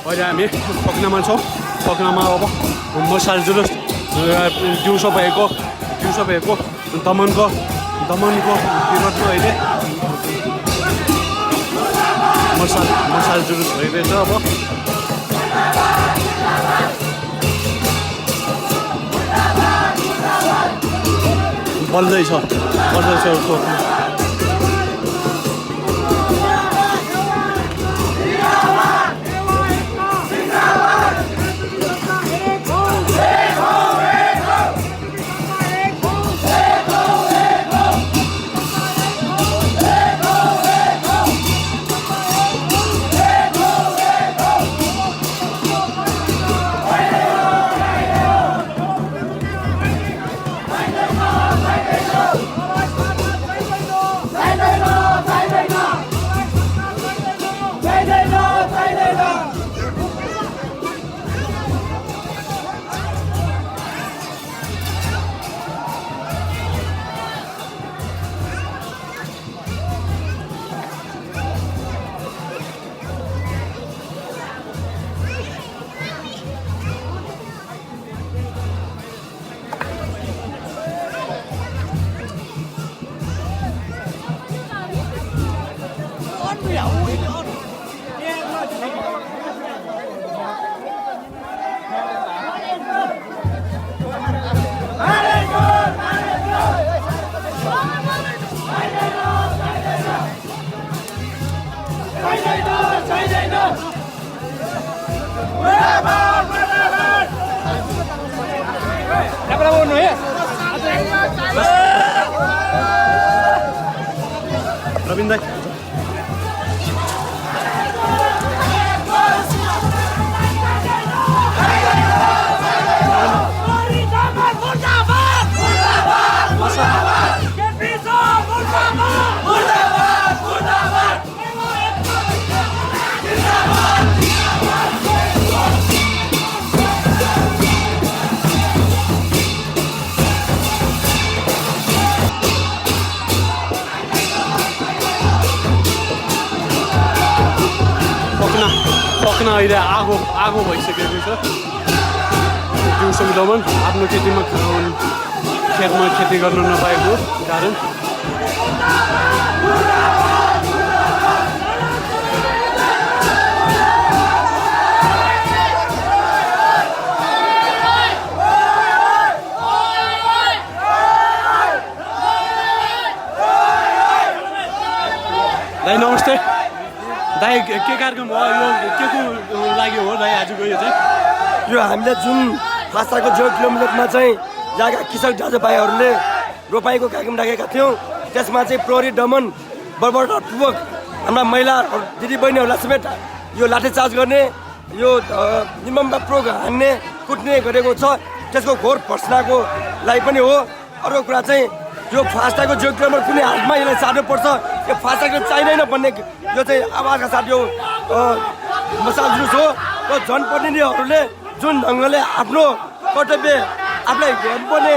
अहिले हामी पक्नामा छौँ। पक्नामा अब मसाल जुलुस दिउँसो भएको दमनको विरोधमा अहिले मसाल जुलुस भइरहेछ। अब बल्दैछ रविन्द्र दाइ। पक्ना अहिले आगो भइसकेको छ। दिउँसो दमन आफ्नो खेतमा खेती गर्न नपाएको कारण दाइ नमस्ते। दाइ के कार्यक्रम हो यो, के को लागि हो दाइ आजको यो चाहिँ? यो हामीले जुन फासाको 0 किलोमिटरमा चाहिँ जहाँ कृषक दाजुभाइहरूले रोपाइँको कार्यक्रम राखेका थियौँ, त्यसमा चाहिँ प्रहरी दमन बर्बरतापूर्वक हाम्रा महिला दिदीबहिनीहरूलाई समेत यो लाठीचार्ज गर्ने, यो निम्बमका प्रयोग हान्ने कुट्ने गरेको छ। त्यसको घोर भर्सनाको लागि पनि हो। अर्को कुरा चाहिँ यो फास्टागको 0 किलोमिटर कुनै हालतमा यसलाई सार्नुपर्छ, यो फास्टाग चाहिँदैन भन्ने यो चाहिँ आवाजका साथ यो मसाल जुलुस हो। र जनप्रतिनिधिहरूले जुन ढङ्गले आफ्नो कर्तव्य आफूलाई हेर्नुपर्ने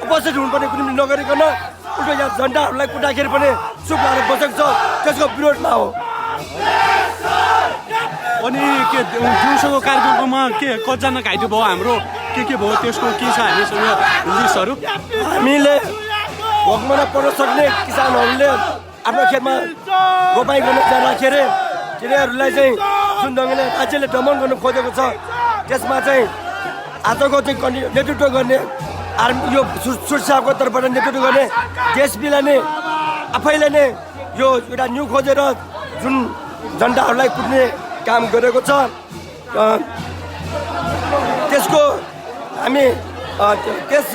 उपस्थित हुनुपर्ने कुनै पनि नगरिकन उल्टो यहाँ जनताहरूलाई कुटाखेरि पनि चुप लाएर बसेको छ, त्यसको विरोधमा हो। अनि के दिउँसोको कार्यक्रममा के कतिजना घाइते भयो हाम्रो के भयो त्यसको के छ हामीसँग लिस्टहरू? हामीले भोकमा पर्न सक्ने किसानहरूले आफ्नो खेतमा रोपाइँ गर्न जाँदाखेरि तिनीहरूलाई चाहिँ जुन ढङ्गले राज्यले दमन गर्नु खोजेको छ, त्यसमा चाहिँ आजको चाहिँ नेतृत्व गर्ने आर्मी यो सुरक्षाको तर्फबाट नेतृत्व गर्ने डिएसपीलाई नै आफैले नै यो एउटा न्यु खोजेर जुन जनताहरूलाई कुट्ने काम गरेको छ। त्यसको हामी त्यस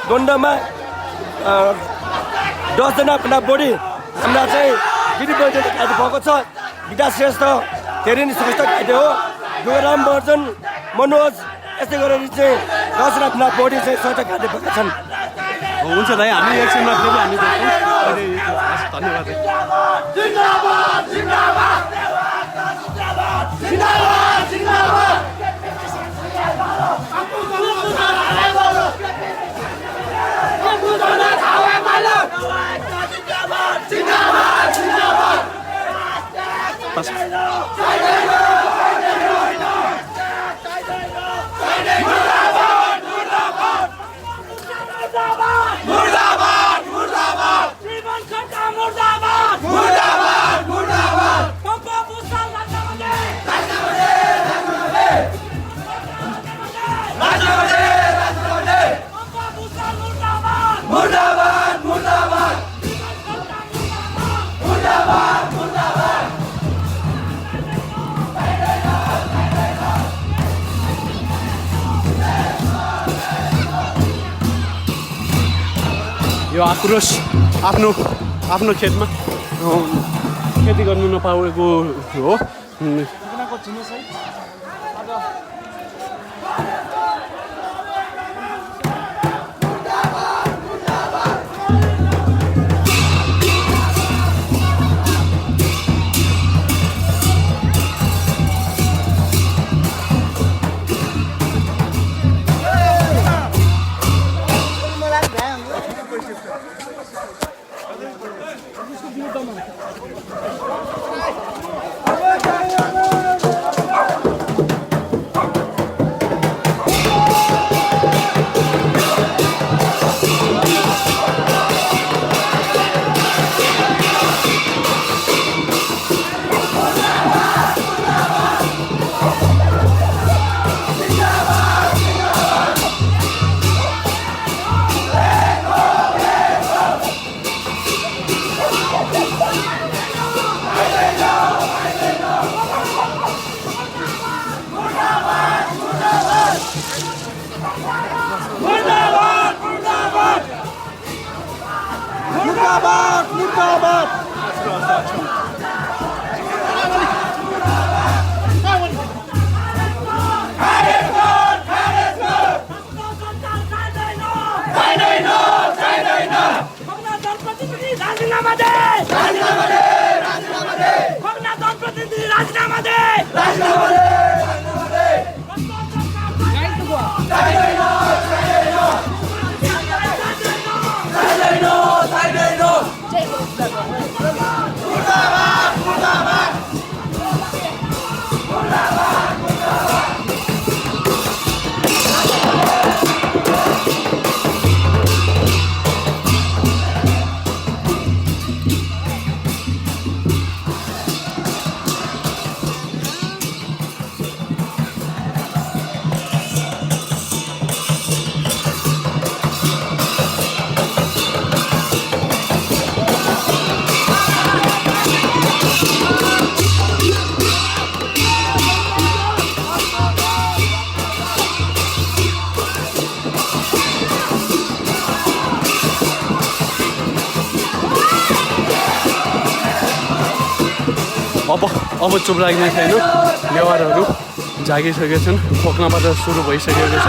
द्वन्द्वमा 10 जनाभन्दा बढी हाम्रा चाहिँ दिदीबहिनीले घाइते भएको छ। विदा श्रेष्ठ धेरै नै श्रेष्ठ घाइते हो। योगराम वर्जन मनोज यस्तै गरेर चाहिँ 10 जनाभन्दा बढी चाहिँ श्रेष्ठ घाइते भएका छन्। हुन्छ दाइ, हामी एकछिनमा फेरि हामी देख्छौँ। धन्यवाद। यो आक्रोश आफ्नो आफ्नो खेतमा खेती गर्नु नपाएको हो। अब चुप लाग्ने छैन। नेवारहरू जागिसकेका छन्। पोख्नबाट सुरु भइसकेको छ।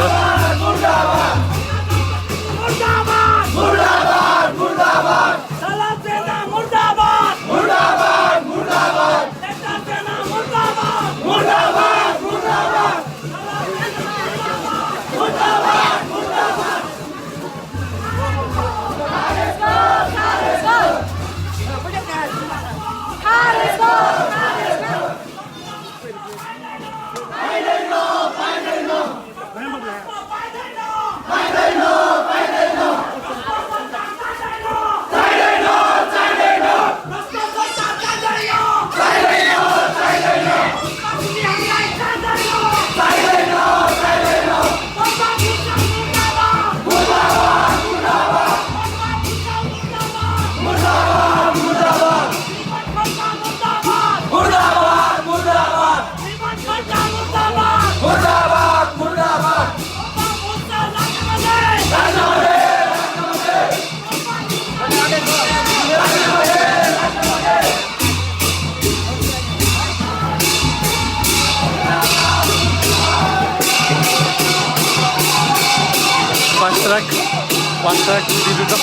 Fast track dito.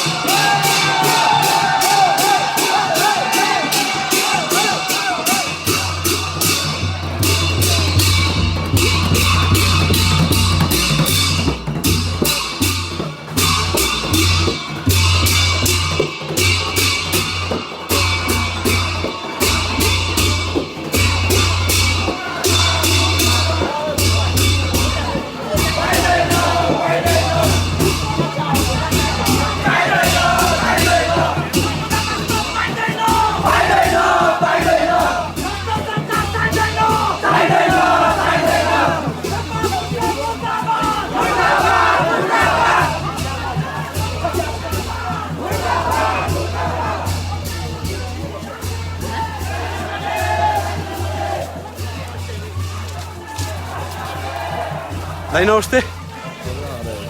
दाइ नमस्ते।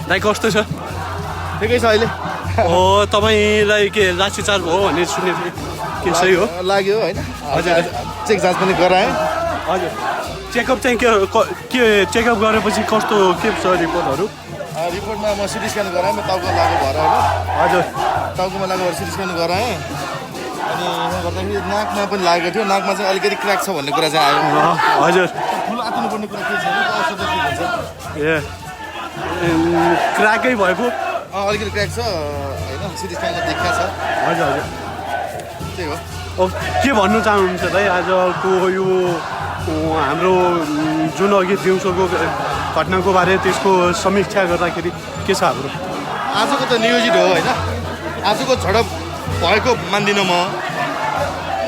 दाइ कस्तो छ? ठिकै छ अहिले। तपाईँलाई के लाठीचार्ज भयो भन्ने सुनेको थिएँ के सही हो लाग्यो होइन हजुर चेक जाँच पनि गराएँ हजुर चेकअप चाहिँ के चेकअप गरेपछि कस्तो के छ रिपोर्टहरू रिपोर्टमा म सिटी स्क्यान गराएँ म टाउको लागु भएर होइन हजुर टाउकोमा लागु भएर सिटी स्क्यान गराएँ अनि यहाँ गर्दाखेरि नाकमा पनि लागेको थियो नाकमा चाहिँ अलिकति क्र्याक छ भन्ने कुरा चाहिँ आयो हजुर ठुलो आत्तिनुपर्ने कुरा केही छैन औषध के भन्छ ए क्र्याकै भएको अलिकति क्र्याक छ होइन सिटी स्क्यानमा देखिया छ हजुर हजुर त्यही हो के भन्नु चाहनुहुन्छ दाइ आजको यो हाम्रो जुन अघि दिउँसोको घटनाको बारे त्यसको समीक्षा गर्दाखेरि के छ हाम्रो आजको त नियोजित हो होइन आजको झडप भएको मान्दिनँ म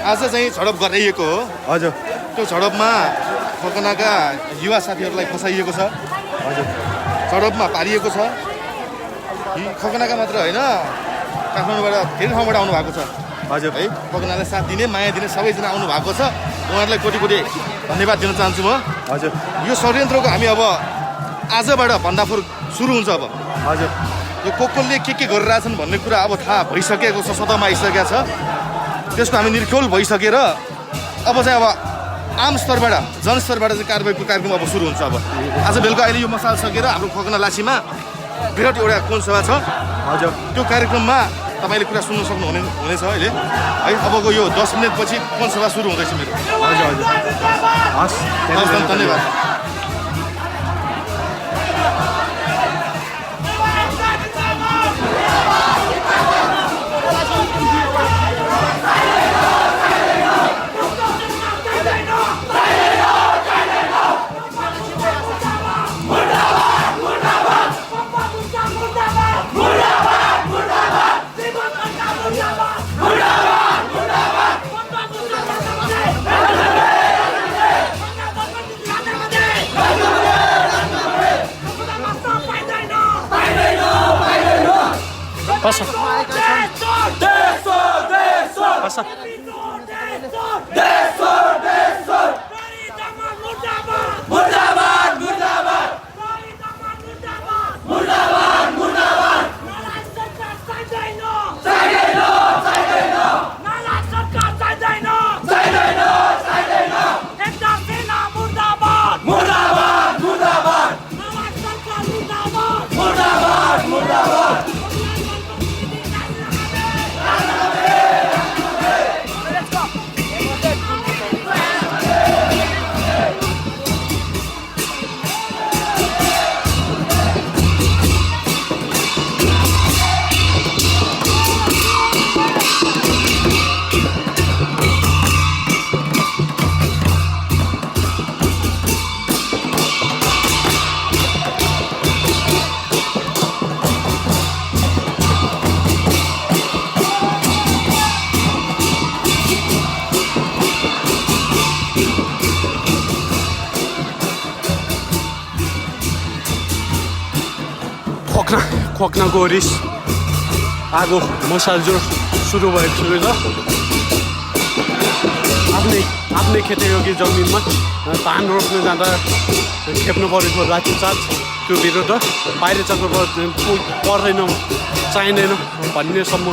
आज चाहिँ झडप गराइएको हो हजुर त्यो झडपमा ठकनाका युवा साथीहरूलाई फसाइएको छ हजुर झडपमा पारिएको छ खकनाका मात्र होइन काठमाडौँबाट धेरै ठाउँबाट आउनु भएको छ हजुर है खकनालाई साथ दिने माया दिने सबैजना आउनु भएको छ उहाँहरूलाई कोटी कोटी धन्यवाद दिन चाहन्छु म हजुर यो षड्यन्त्रको हामी अब आजबाट भन्दाफोर सुरु हुन्छ अब हजुर यो कसले के गरिरहेछन् भन्ने कुरा अब थाहा भइसकेको छ सतहमा आइसकेको छ त्यसको हामी निर्ख्यौल भइसकेर अब चाहिँ अब आम स्तरबाट जनस्तरबाट चाहिँ कारबाहीको कार्यक्रम अब सुरु हुन्छ अब आज बेलुका अहिले यो मसाल सकेर हाम्रो खकना लासीमा बृहत एउटा कोन सभा छ हजुर त्यो कार्यक्रममा तपाईँले कुरा सुन्न हुनेछ अहिले है अबको यो 10 मिनटपछि कोन सभा सुरु हुँदैछ मेरो हजुर हजुर हस् धन्यवाद Passa. Passa. खोक्नाको रिस आगो मसाल जो सुरु भएको छ आफ्नै खेतीयोगी जमिनमा धान रोप्न जाँदा खेप्नु परेको लाठीचार्ज त्यो विरुद्ध बाहिर पर्दैन चाहिँदैन भन्नेसम्म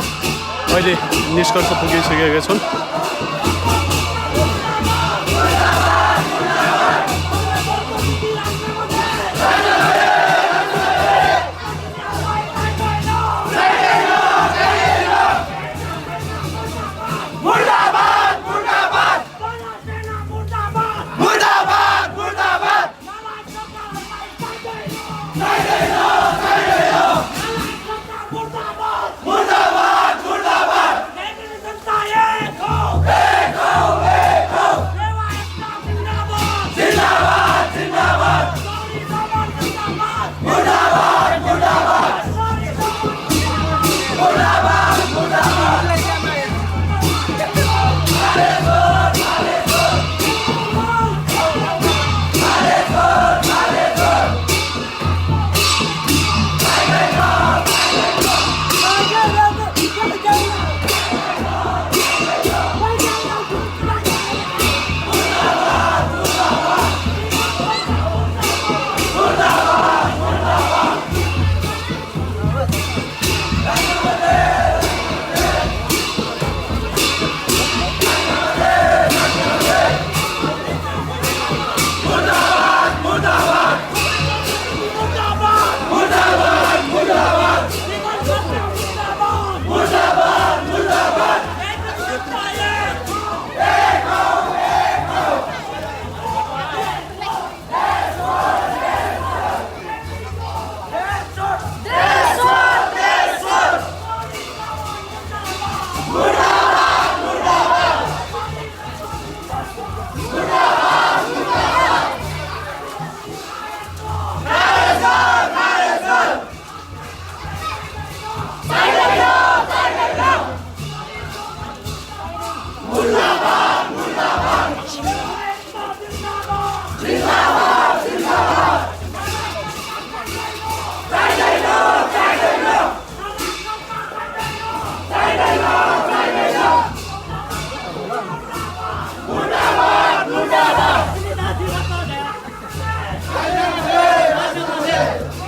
अहिले निष्कर्ष पुगिसकेका छन्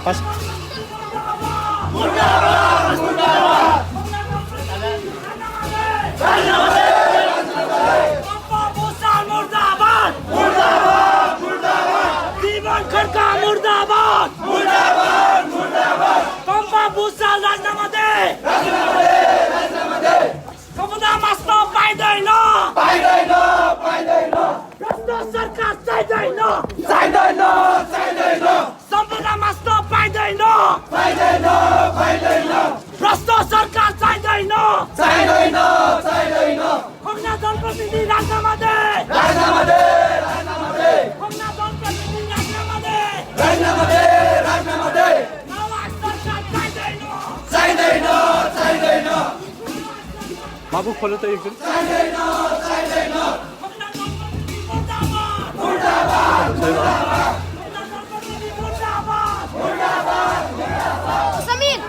पास बाबु खोलो त एकचोटि समीर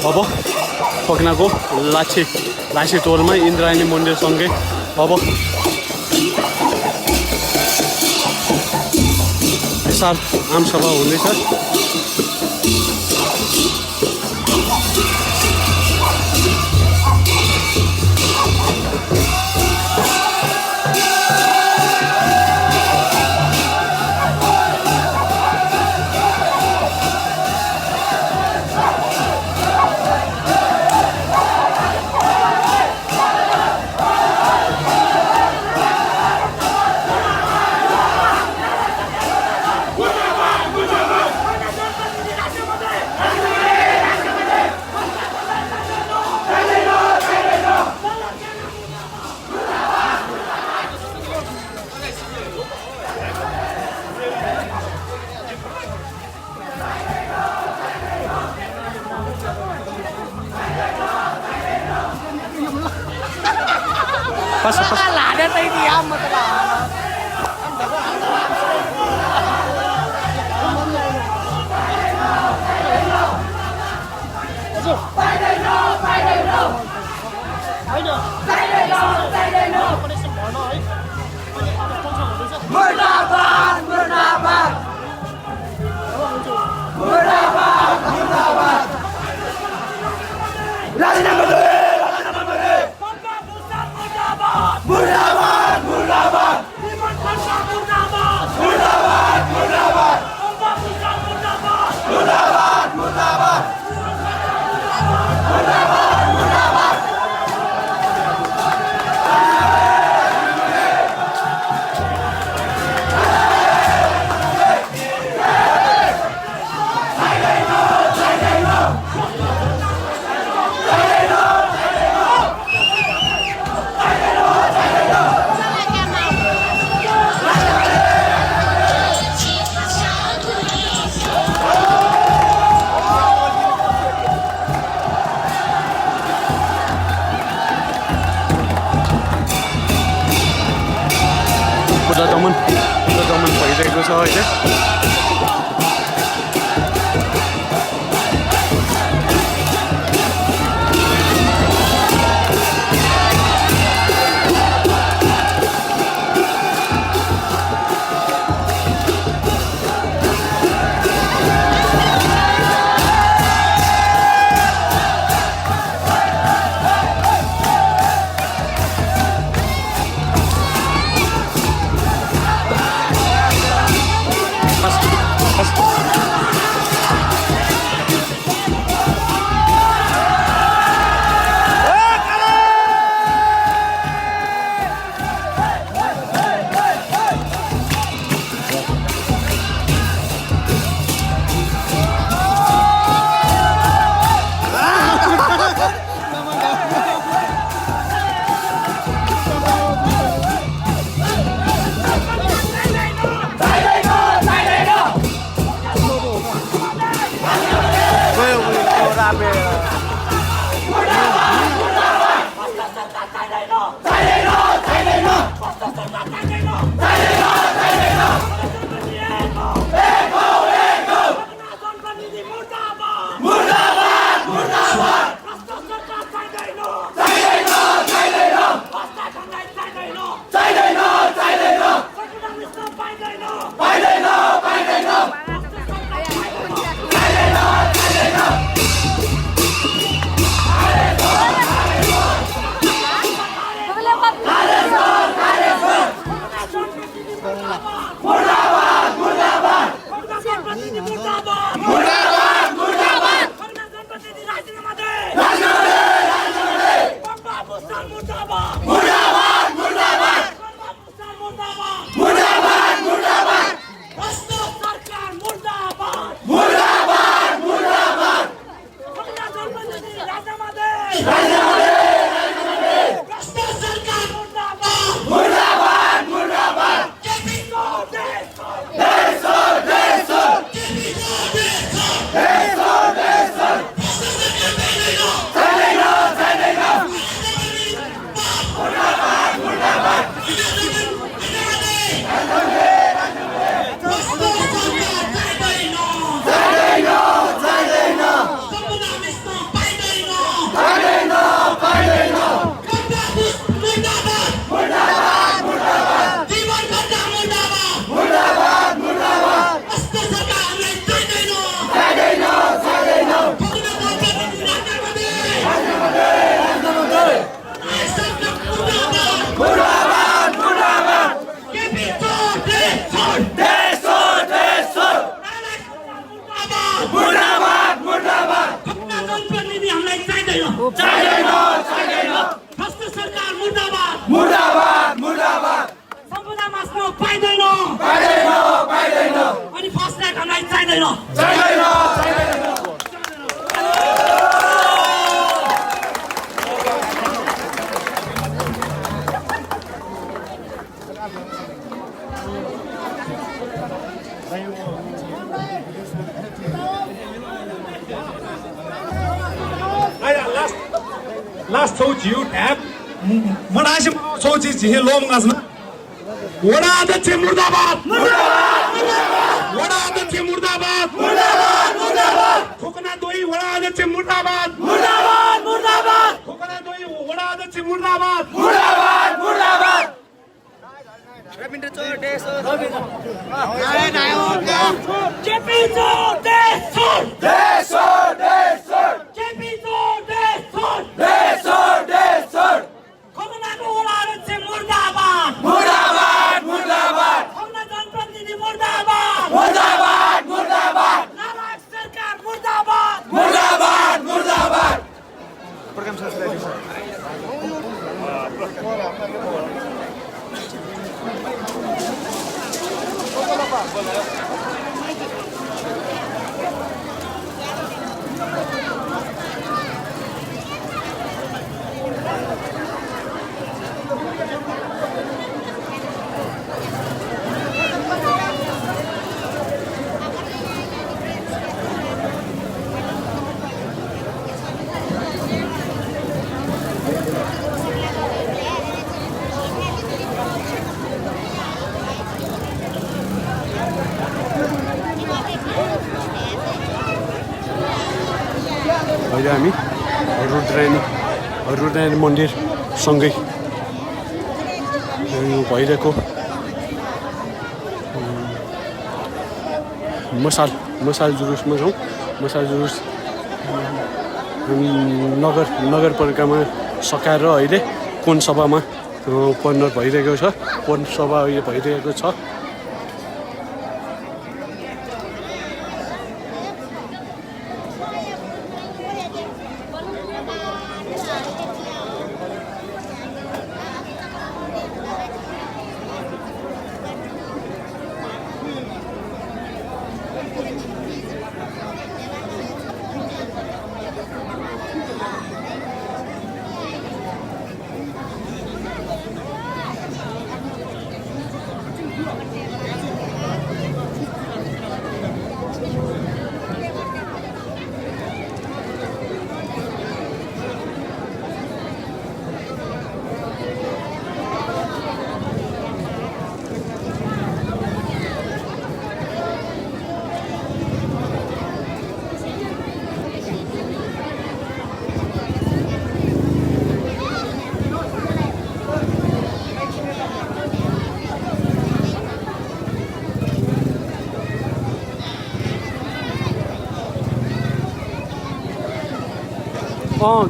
अब पक्नाको लाछे टोलमा इन्द्रायणी मन्दिरसँगै अब प्रसार आमसभा हुँदैछ। Là đến đây đi âm mà tao दमन भइरहेको छ अहिले। चाहिँदैन Last thought you have मनाशे सोची जिहे लोम गासना वडा अध्यक्ष मुर्दाबाद वडा अध्यक्ष मुर्दाबाद ठोकना दोई वडा अध्यक्ष मुर्दाबाद ठोकना दोई वडा अध्यक्ष मुर्दाबाद अहिले हामी रुद्रायणी मन्दिर सँगै भइरहेको मसाल जुलुसमा छौँ। मसाल जुलुस नगरपालिकामा सकाएर अहिले कोन सभामा परिणत भइरहेको छ। कोन सभा अहिले भइरहेको छ।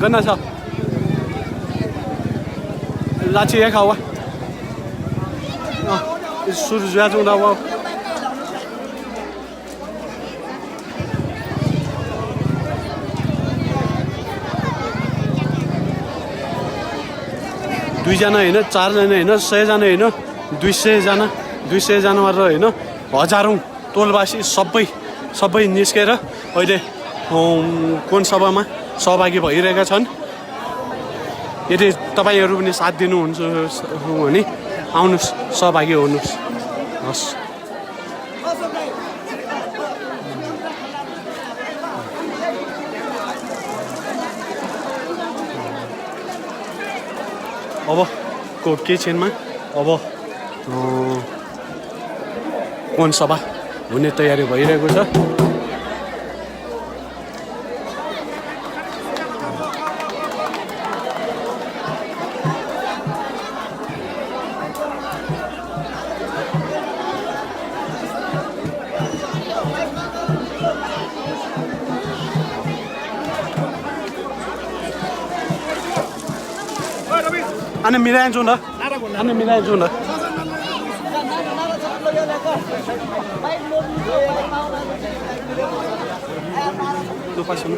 गन्ना छ लाची एक हवा सुरु ज्या जुन हवा दुईजना होइन, चारजना होइन, 100 जना होइन, 200 जना गरेर होइन, हजारौँ टोलवासी सबै निस्केर अहिले कोन सभामा सहभागी भइरहेका छन्। यदि तपाईँहरू पनि साथ दिनुहुन्छ भने आउनुहोस्, सहभागी हुनुहोस्। हस्, अबको के क्षणमा अब कोन सभा हुने तयारी भइरहेको छ। Ana milayan zona. Ana milayan zona. Lupa sini.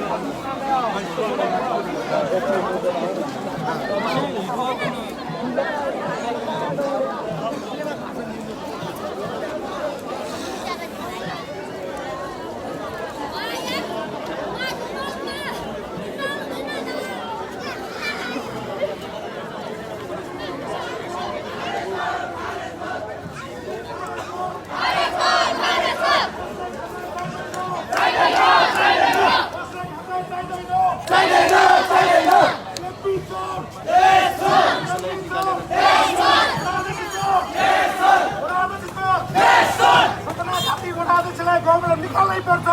गाउँबाट निकाल्नै पर्छ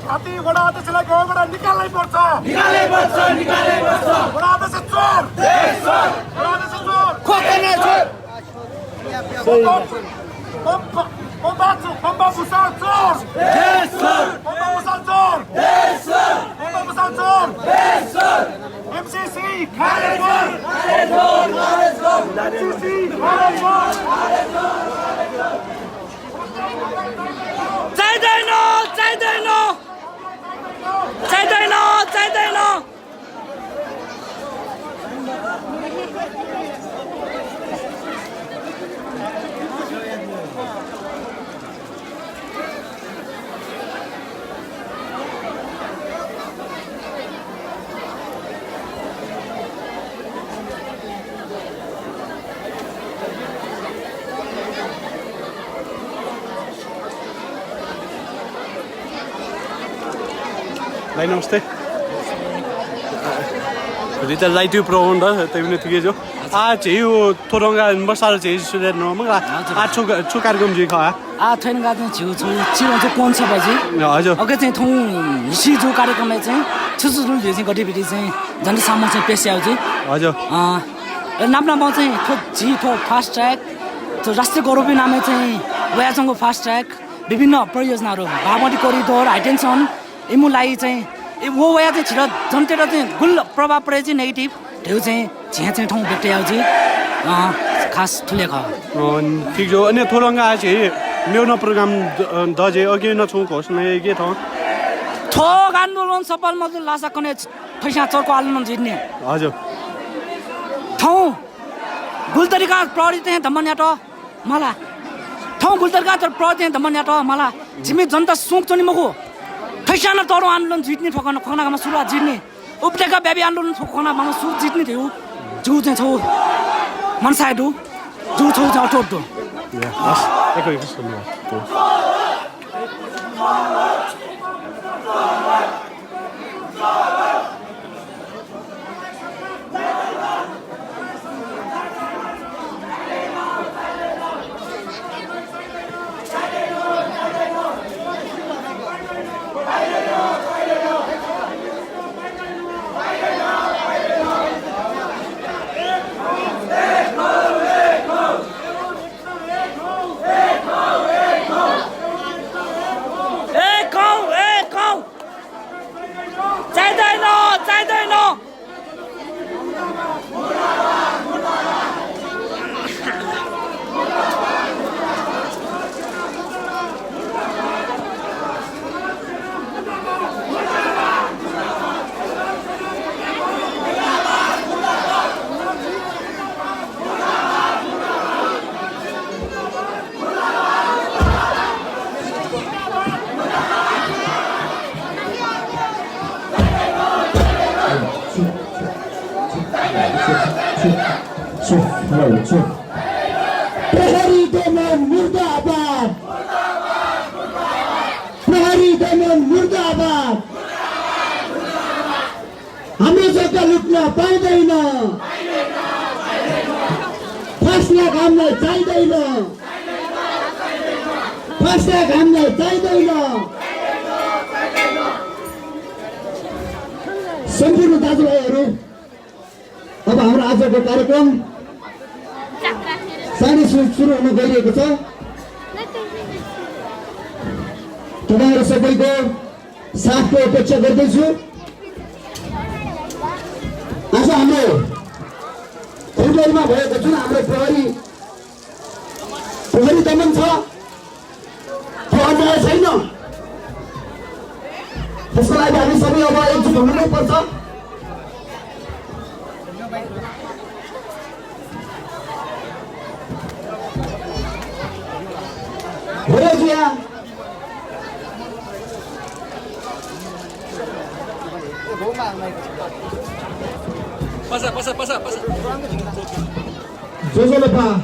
घाँटी वडा अध्यक्षलाई गाउँबाट निकाल्नै पर्छ वडा अध्यक्ष चोर वडा अध्यक्ष चोर पम्पा भुसाल चोर पम्पा भुसाल चोर पम्पा भुसाल चोर एमसीसी खारेज एमसीसी खारेज चाहिँदैन भाइ नमस्ते Rita light you pro onda तभी ठीक जो आज यो थोरंगा बसार चाहिए सुधर नो मगर आज छु कार्यक्रम जी खा आ थैन गाते छु चिरो चाहिँ कोन छ बजी हजुर अगे चाहिँ थौ हिसी जो कार्यक्रम चाहिँ छुछु जुन चाहिँ गतिविधि चाहिँ जनता सामु चाहिँ पेश आउ चाहिँ हजुर नाममा चाहिँ थो जी थो फास्ट ट्र्याक तो राष्ट्रिय गौरवी नाममा चाहिँ वयासँगको फास्ट ट्र्याक विभिन्न परियोजनाहरू बागमती कोरिडोर हाइटेन्सन इमुलाई चाहिँ वो वया चाहिँ छिटो जनतेर चाहिँ गुल प्रभाव परे चाहिँ नेगेटिभ त्यो चाहिँ झ्या चाहिँ ठाउँ भेट्दै आउ चाहिँ खास ठुले ख ठीक जो अनि थोरंगा आज मेरो प्रोग्राम दजे अघि न छु घोषणा के था थोक आन्दोलन सफल मजदुर लासा कने पैसा चोरको आन्दोलन जित्ने हजुर ठाउँ गुलतरीका प्रहरी चाहिँ धमन्याट मला ठाउँ गुलतरीका प्रहरी चाहिँ धमन्याट मला जिम्मे जनता सुक चोनी मको पैसा न तरो आन्दोलन जित्ने ठोकन खनामा सुरुवात जित्ने उपत्यका व्यापी आन्दोलन खनामा सु जित्ने थियो जु चाहिँ छौ मनसाइडु जु छौ जाउ टोटो एक सुन्नु प्रहरी दमन मुर्दाबाद प्रहरी दमन मुर्दाबाद हामी जग्गा लुट्न पाउँदैन फस्ना हामीलाई चाहिँदैन फस्ना हामीलाई चाहिँदैन सम्पूर्ण दाजुभाइहरू अब हाम्रो आजको कार्यक्रम साढे सुरु हुन गइरहेको छ तपाईहरु सबैको साथको अपेक्षा गर्दैछु आज हाम्रो फुटबलमा भएको जुन हाम्रो प्रहरी दमन छ त्यो अन्याय छैन त्यसको लागि हामी सबै अब एकजुट हुनै पर्छ Jojolepa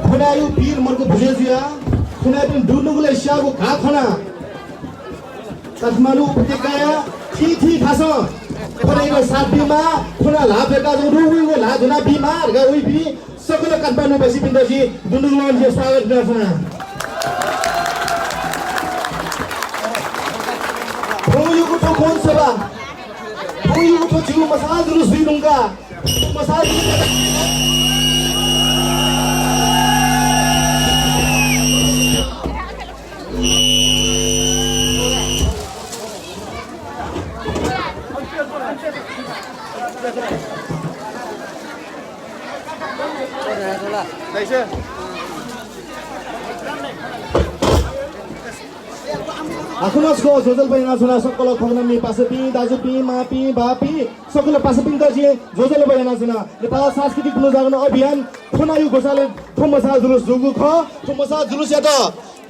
Kunayu pir marko bhujezia Kunapin dunugule shabu kha khana Kathmandu उपत्यकाया थी खासा परेको साथीमा खुना लाभेका जो रुइको लाधुना बिमार गा उइ बि सकल काठमाडौँ बसी पिन्दछि दुनुगुलन जे स्वागत गर्छना to kon seba Hui uto jiu masalah terus di nungka masalah Aku nak sekolah Jojol bayi nasuna sekolah khogna mi pasepi dajupi mapi bapi sekolah pasepi daji Jojol bayi nasuna Nepal सांस्कृतिक पुनर्जागरण अभियान खुनायु घोषाले थोमसा जुलुस जुगु ख थोमसा जुलुस यात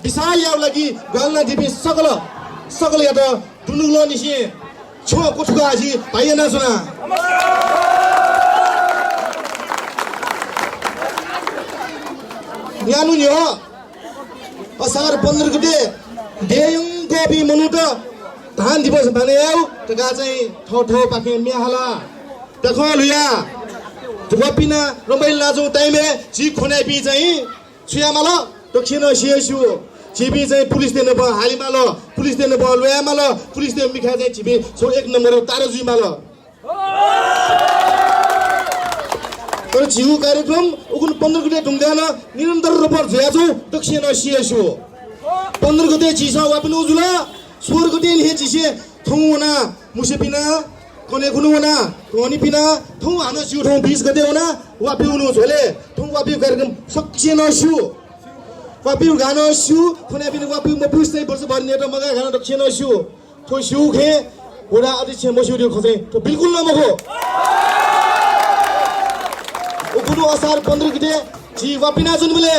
विशाल याउ लागि गलना दिपि सकल यात दुनुगलो निसी छो कुठको आजी बाई nasuna न्यानु नि हो असार 15 गते देयङ गोबी मनुट धान दिवस बनायौ तका चाहिँ ठौ पाखे मिहाला देखो लुया दुबपिना रमाइल लाजौ टाइमे जी खोनाइ पि चाहिँ छुयामाल दक्षिण सिएसु छिबी चाहिँ पुलिस देन भ हालिमाल पुलिस देन भ लुयामाल पुलिस दे मिखा चाहिँ छिबी सो 1 नम्बर तारजुमाल तर जिउ कार्यक्रम उकुन 15 गते ढुङ्गान निरन्तर रूपमा झयाछु दक्षिण सिएसु 15 गते चिसा वापन उजुला 16 गते नि चिसे थौना मुसेपिना कने खुनुना कोनी पिना थौ हाना सिउ थौ 20 गते हुना वापिउनु झोले थौ वापिउ कार्यक्रम सक्से नसु वापिउ गानो सु खने पिन वापिउ म पुस्तै वर्ष भर्ने त मगा गानो दक्षिण नसु थौ सिउ खे ओडा अध्यक्ष मसिउ खोजे त बिल्कुल नमखो उकुनु असार 15 गते जी वापिना जुन बोले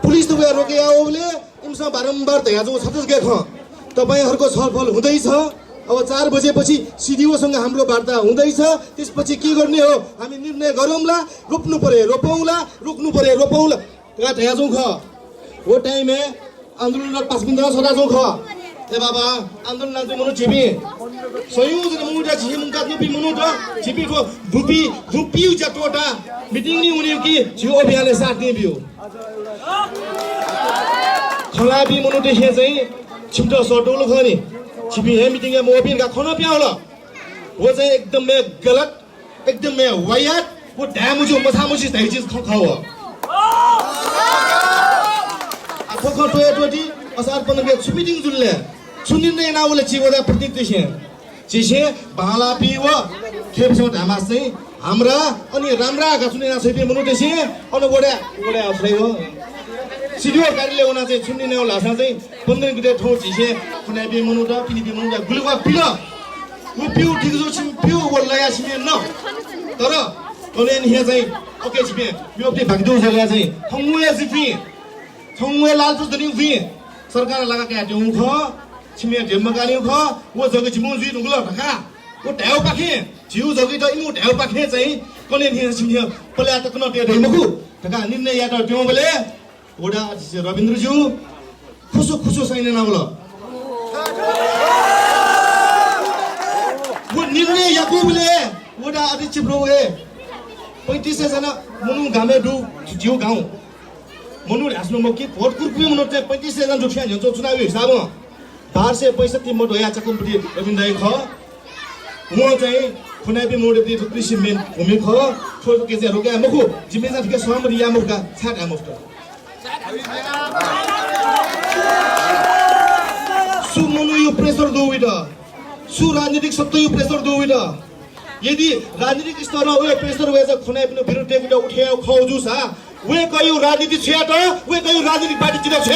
पुलिस दुबे रोके आओ बोले इमसा बारम्बार तयाजु छत्तीसगढ ख तपाईहरुको छलफल हुँदै छ अब 4 बजेपछि सिडिओ सँग हाम्रो वार्ता हुँदै छ त्यसपछि के गर्ने हो हामी निर्णय गरौँला रोप्नु पर्यो रोपौँला रोक्नु पर्यो रोपौँला का तयाजु ख हो टाइममा आन्दोलन पासबिन्दा सदाजु ख ए बाबा आन्दोलन लाग्दै मनु छिबी संयोजन मुडा छिम काट्नु पि मनु त छिबी को भुपिउ जटोटा मिटिङ नि हुने कि जियो अभियानले साथ दियो खलाबी मनु देखे चाहिँ छिमटो सटोलो खनि छिबी हे मिटिङ म ओपिन का खन प्याउला वो चाहिँ एकदम गलत एकदम वायात वो ड्याम जो मथामुसी तै चीज खाओ आखो ख टोटी असार 15 गते मिटिङ जुल्ले सुनिने नाउले चिबोदा प्रतीक देखे चिसे बाला पिव खेपसो धामास चाहिँ हाम्रा अनि राम्रा का सुनिना छैपे मनु देसे अनि गोडा आफै हो सिडिओ कार्यालय हुना चाहिँ सुनिने लासा चाहिँ 15 गते ठौ चिसे कुनै बे मनु त किनि बे मनु गुलवा पिल उ पिउ ठिक जो छिम पिउ वलया छिमे न तर कलेन हे चाहिँ ओके छिमे यो पे भागदो जग्गा चाहिँ थङवे जिपी थङवे लालचु दनि उफि सरकार लगा के आtiu ख छिमे जेम गालिउ ख वो जग्गा छिमु जुइ नुगल ढका वो ढ्याउ पाखे जिउ जग्गा त इमु ढ्याउ पाखे चाहिँ कलेन हे छिमे पल्या त कन ते दैमखु ढका निर्णय या त त्यो बोले ओडा रविन्द्रज्यू खुसो छैन नाउल वो निर्णय याको बोले ओडा अध्यक्ष ब्रोए 35 जना मनु गामे दु जिउ गाउँ मनु हाँस्नु म के भोट कुर्कुमे मनु चाहिँ 35 जना जुठ्या हुन्छ चुनावी हिसाब 1265 मत होया चकुमपति रविन्द्र ख म चाहिँ खुनाबी मोडेपति कृषि मेन भूमि ख छोटो के चाहिँ रोके मखु जिम्मेदार के सहमति या मुका छाट आमुफ्त सु मनु यो प्रेसर दोइट सु राजनीतिक सत्य यो प्रेसर दोइट यदि राजनीतिक स्तरमा उयो प्रेसर वेज खुनाइ पनि विरुद्ध टेकुटा उठ्याउ खौजु सा वे कयौ राजनीति छ त वे कयौ राजनीतिक पार्टी चिन छ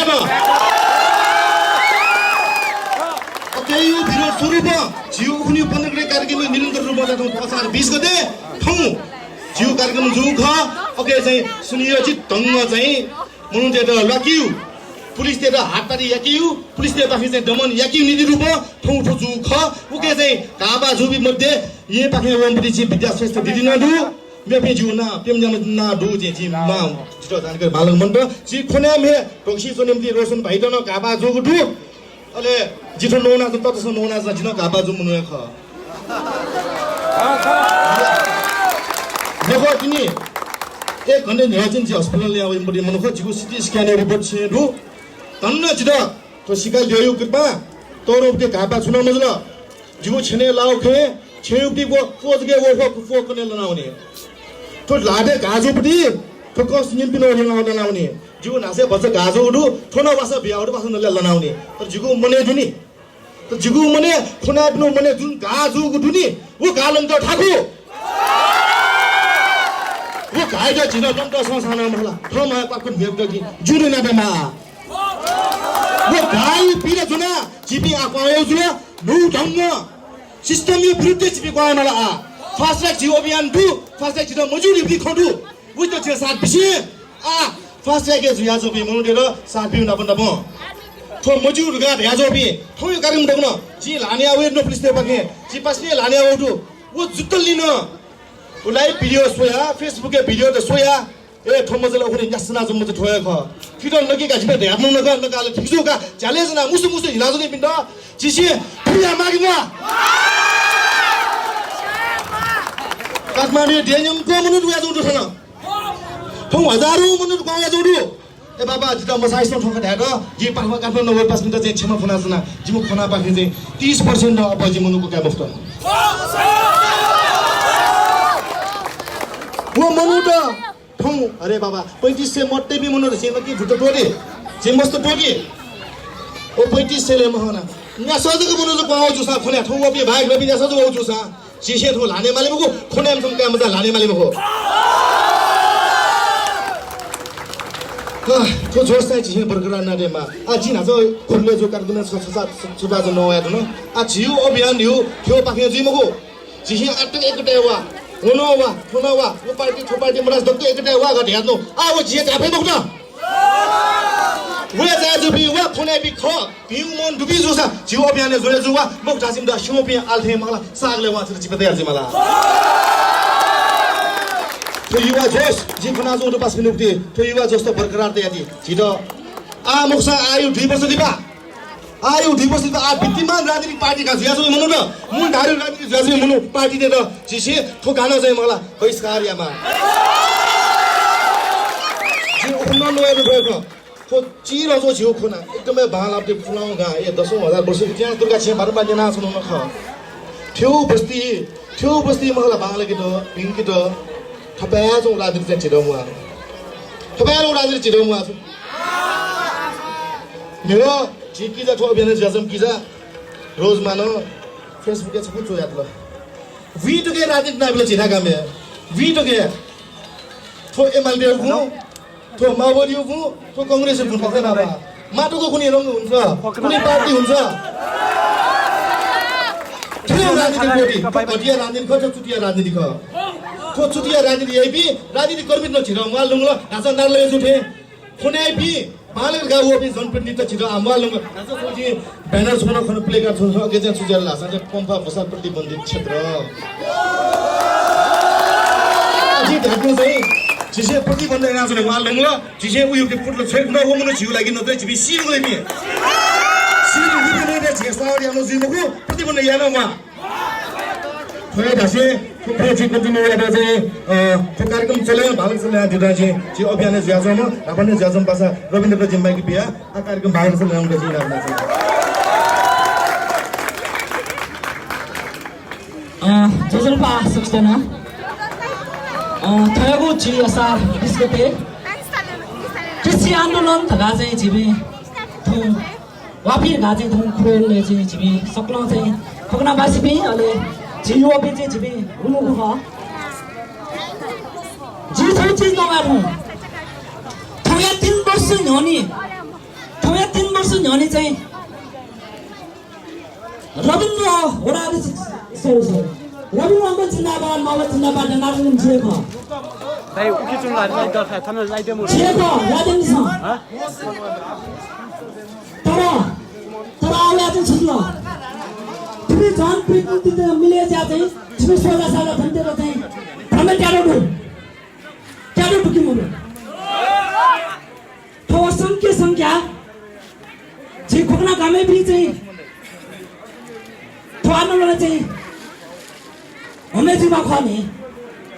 त त्यही विरोध स्वरूप जिउ उनी 15 गते कार्यक्रम निरन्तर रूपमा जाँदा असार 20 गते ठौ जिउ कार्यक्रम जुख ओके चाहिँ सुनियोजित ढंग चाहिँ मनुते त लकिउ पुलिस ते त हाततारी याकिउ पुलिस ते त चाहिँ दमन याकिउ नीति रूप ठौ जुख ओके चाहिँ काबा जुबी मध्ये ये पाखे वम्पति छि विद्या श्रेष्ठ दिदी नदु मेपे जुना पेमजाम ना दु जे छि मा छिटो जानकारी बालक मन्त्र छि खोने मे टोक्सी सोनेमति रोशन भाइदन काबा जोगु दु अले जिठो नोना त ततस नोना ज जिन काबा जु मुनु ख देखो तिनी एक घण्टे न्याजिन जी अस्पताल ल्याउ इम्पोर्ट मनुख जिको सिटी स्क्यान रिपोर्ट छ दु तन्न जिदा तो सिकाइ ल्याउ कृपा तोरो के काबा सुना मजल जिगो छेने लाओ खे छेउटी वो पोज गे वो कोने लनाउने तो लाडे गाजोपटी तो कस निम्पिनो लनाउने जिगो नासे बस गाजो उडु थोना वासा बियाउडु वासा नले लनाउने तर जिगो मने दुनी तो जिगु मने खुना बिनो मने जुन गाजु गुडुनी वो गालन त ठाकु वो गाइदा जिन जन्त संसाना मला थमा पाकुन भेगदगी जुनु नाबेमा वो गाई पिरे जुना जिपी आकायो जुना नु धम्म सिस्टम यो विरुद्ध जिपी गयो मला आ फास्ट ट्र्याक जियो अभियान दु फास्ट ट्र्याक जिन मजुरी बि खडु उ त छ साथ बिसे आ फास्ट ट्र्याक जो याजो बि मनुडेर साथ बि न बन्द म थो मजुर गा याजो बि थो यो कार्यक्रम दगन जि लाने आवे न पुलिस ते बगे जि पासले लाने आउटु वो जुत्तल लिन उलाई भिडियो सोया फेसबुक के भिडियो त सोया ए थोमजले ओखनि यासना जम्म त ठोया ख किदन लगे गाजिबे ध्यान न लगा नकाले ठिजुका च्यालेन्ज ना मुसु मुसु हिलाजो नि पिन्द जिसे पुया मागिमा काठमाडौँ डेन्यम को मनु दुया जोडु छन थौ हजारौं मनु गया जोडु ए बाबा जिता मसाइस ठोका ढाड जे पाखमा काठमाडौँ नगर पास मिटर चाहिँ क्षमा फना छना जिमु खना पाखे चाहिँ 30% न अब जे मनुको क्या मुफ्त वो मनु त ठौ अरे बाबा 35 से मट्टे भी मनु रसे कि झुटो टोरी जे मस्त टोकी ओ 35 से ले महना ना सजको मनु जो पाउ जुसा खुने ठौ अपि भाइ रबि जा सजो हो जुसा सिसे ठो लाने माले मको खुने हम क्या मजा लाने माले मको तो जोस्ता जिहे बरकरार न देमा आ जिना जो खुले जो कार्यक्रम सुबा जो नया न आ जियो अभियान दियो थियो पाखे जि मको जिहे अटे एकटे वा हुनवा हुनवा वो पार्टी ठो पार्टी मरास दक्तो एकटे वा गटे हात्नो आ वो जिहे काफे बक्न वे जा जो बि वा खुने बि ख बिउ मन दुबि जोसा जियो अभियान जोले जुवा मक जासिम द शिमोपि आल्थे मला सागले वा छ जिपे यार मला तो युवा जोश जी खुना जो पास मिनुक्ति तो युवा जोश तो बरकरार ते याति छिटो आ मुक्सा आयु 2 वर्ष दिबा आयु 2 वर्ष दिबा आ विद्यमान राजनीतिक पार्टी का जुयाजो मनु न मुन धारु राजनीतिक जुयाजो मनु पार्टी दे त जिसे ठो गाना चाहिँ मला बहिष्कार यामा जी उन्न नयाँ भएको तो चिरो जो छिउ खुना एकदमै भाल अपले फुलाउ गा ए 10,000 वर्ष त्यहाँ दुर्गा छे बारबा जना सुनु न ख थ्यौ बस्ती मला भाल के त पिंकी त थपया जो राजनीति छिडो मुआ थपया रो राजनीति छिडो मुआ मेरो चिकी जा ठो अभियान जजम किजा रोज मानो फेसबुक के छपु चोयात ल वीटो के राजनीति नाबले छिना गामे वीटो के ठो एमएलडी गु ठो माओवादी गु ठो कांग्रेस गु पक्कै बाबा माटोको कुनै रंग हुन्छ कुनै पार्टी हुन्छ ठो राजनीति कोटी कटिया राजनीति खो चुटिया राजनीति खो को चुटिया राजनीति आइपी राजनीति कर्मी न छिरो माल लुङलो नाचा नारले जुठे खुने आइपी मालक गाउ ओपी जनप्रतिनिधि छिरो आमवाल लुङ नाचा सोची ब्यानर छोन खन प्ले कार्ड छोन अगे चाहिँ सुजेल लासा चाहिँ पम्पा भसा प्रतिबन्धित क्षेत्र जी धाक्नु चाहिँ जिसे प्रतिबन्धित नाच्ने माल लुङलो जिसे उयो के फुटलो छेक न हो मुनो छिउ लागि न चाहिँ जिबी सिरु लेबी सिरु लिने ने छेसाडी आउनु जिमुको प्रतिबन्धित यानमा थोरै ढासे थुप्रै चाहिँ कन्टिन्यू गरेर चाहिँ त्यो कार्यक्रम चल्यो भाग चल्यो दिँदा चाहिँ जे अभियान ज्याजम रापने ज्याजम पासा रविन्द्र जिम्बाकी बिहा आ कार्यक्रम भाग चल्यो चाहिँ राख्न चाहिँ जोजलपा सक्दैन थयगु छि असार 20 गते कृषि आन्दोलन थगा चाहिँ जिबे थु वाफी गा चाहिँ थु खुले चाहिँ जिबे सक्लो चाहिँ खगनावासी बि अले जियो पे जे जिबे हुनु हो जी थोड़ी चीज नगारु थोया 3 वर्ष न्योनी चाहिँ रविन्द्र ओराले सरी रविन्द्र जिन्दाबाद माओवादी जिन्दाबाद नारायण जिएको दाइ उके चुन लाइट थाना लाइट मो जिएको राजन छ तर आले चाहिँ छिल्लो तिमी जान प्रिति त मिले जा चाहिँ तिमी 16 साल भन्दै र चाहिँ हामी ट्याडो पुग्यौँ तो संख्या जे खोक्ना गामे पनि चाहिँ तो आन्दोलन चाहिँ हमें खाने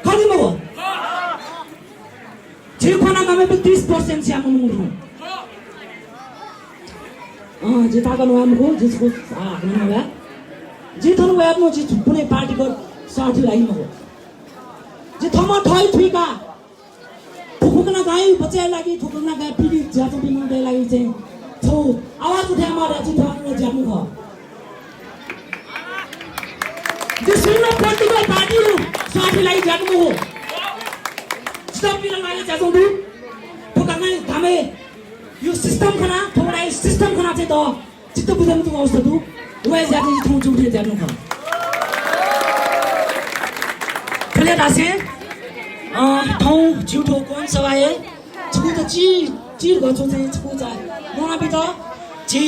खाली मो जे खोना गामे पनि 30% से आउनु मुनु जे ताका नो आमको जिसको नभए जी थन वे आत्म जी कुनै पार्टीको साथी लागि म हो जे थमा ठै ठुइका ठुकुना गाई बच्चा लागि ठुकुना गाई पिडी जातो बिमार लागि चाहिँ छौ आवाज उठाए मारे जी थन जानु हो जे सुन्न पोलिटिकल पार्टीहरु साथी लागि जानु हो स्टप बिना लागि जातो दु ठुकुना घामे यो सिस्टम खना थोडा सिस्टम खना चाहिँ त चित्त बुझाउनु त अवस्था दु वे जाति ठाउँ चुट्टे जानु ख पहिले दासे ठाउँ झुठो कोन सवाए छुको त चिर गछो चाहिँ छुको जा मोनाबि त जी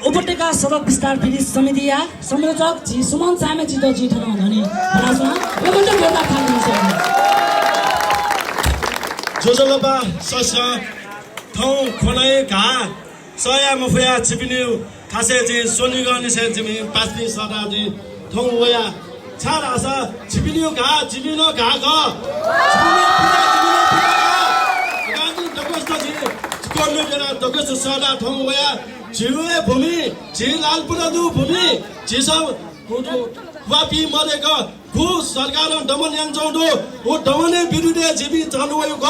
उपत्यका सडक विस्तार फेरि समितिया संयोजक जी सुमन सामे जी त जी ठाउँ धनी राजमा यो पनि बेला खानु छ जोजलबा सस ठाउँ खोलाए घा सया मफया छिपिन्यु खासे चाहिँ सोनिगनी से जिमी पास्पी सदा चाहिँ ठाउँ वया छाड आसा छिपिन्यु घा जिमिनो घा ग गान्धी दगस्त जी कोल्ले जना दगस्त सदा ठाउँ वया जिउए भूमि जी लालपुरा दु भूमि जी सब कुदु वापी मरेको गु सरकार दमन याङ जौडो ओ दमने विरुद्ध जिबी चालु भयो ग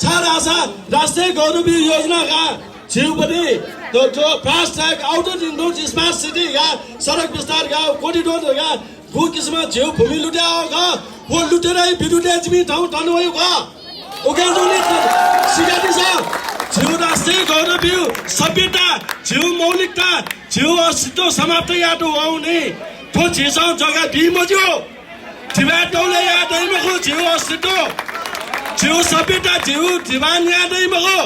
छाड आसा राष्ट्रिय गौरवी योजना का छिउपट्टि त्यो fast track outer ring road smart city या सडक विस्तार गाउँ कोरिडोर या गु किसिममा झेउ भूमि लुट्या ग वो लुटेरै विरुद्ध जिमी ठाउँ टन्नुभयो ग उगाजोले सिकाटी छ झेउ राष्ट्रिय गौरवी सभ्यता झेउ मौलिकता झेउ अस्तित्व समाप्त याटो आउने तो झेस जग्गा दिमज्यो झिवा टौले यादैमा हो झेउ अस्तित्व झेउ सभ्यता झेउ दिवान यादैमा हो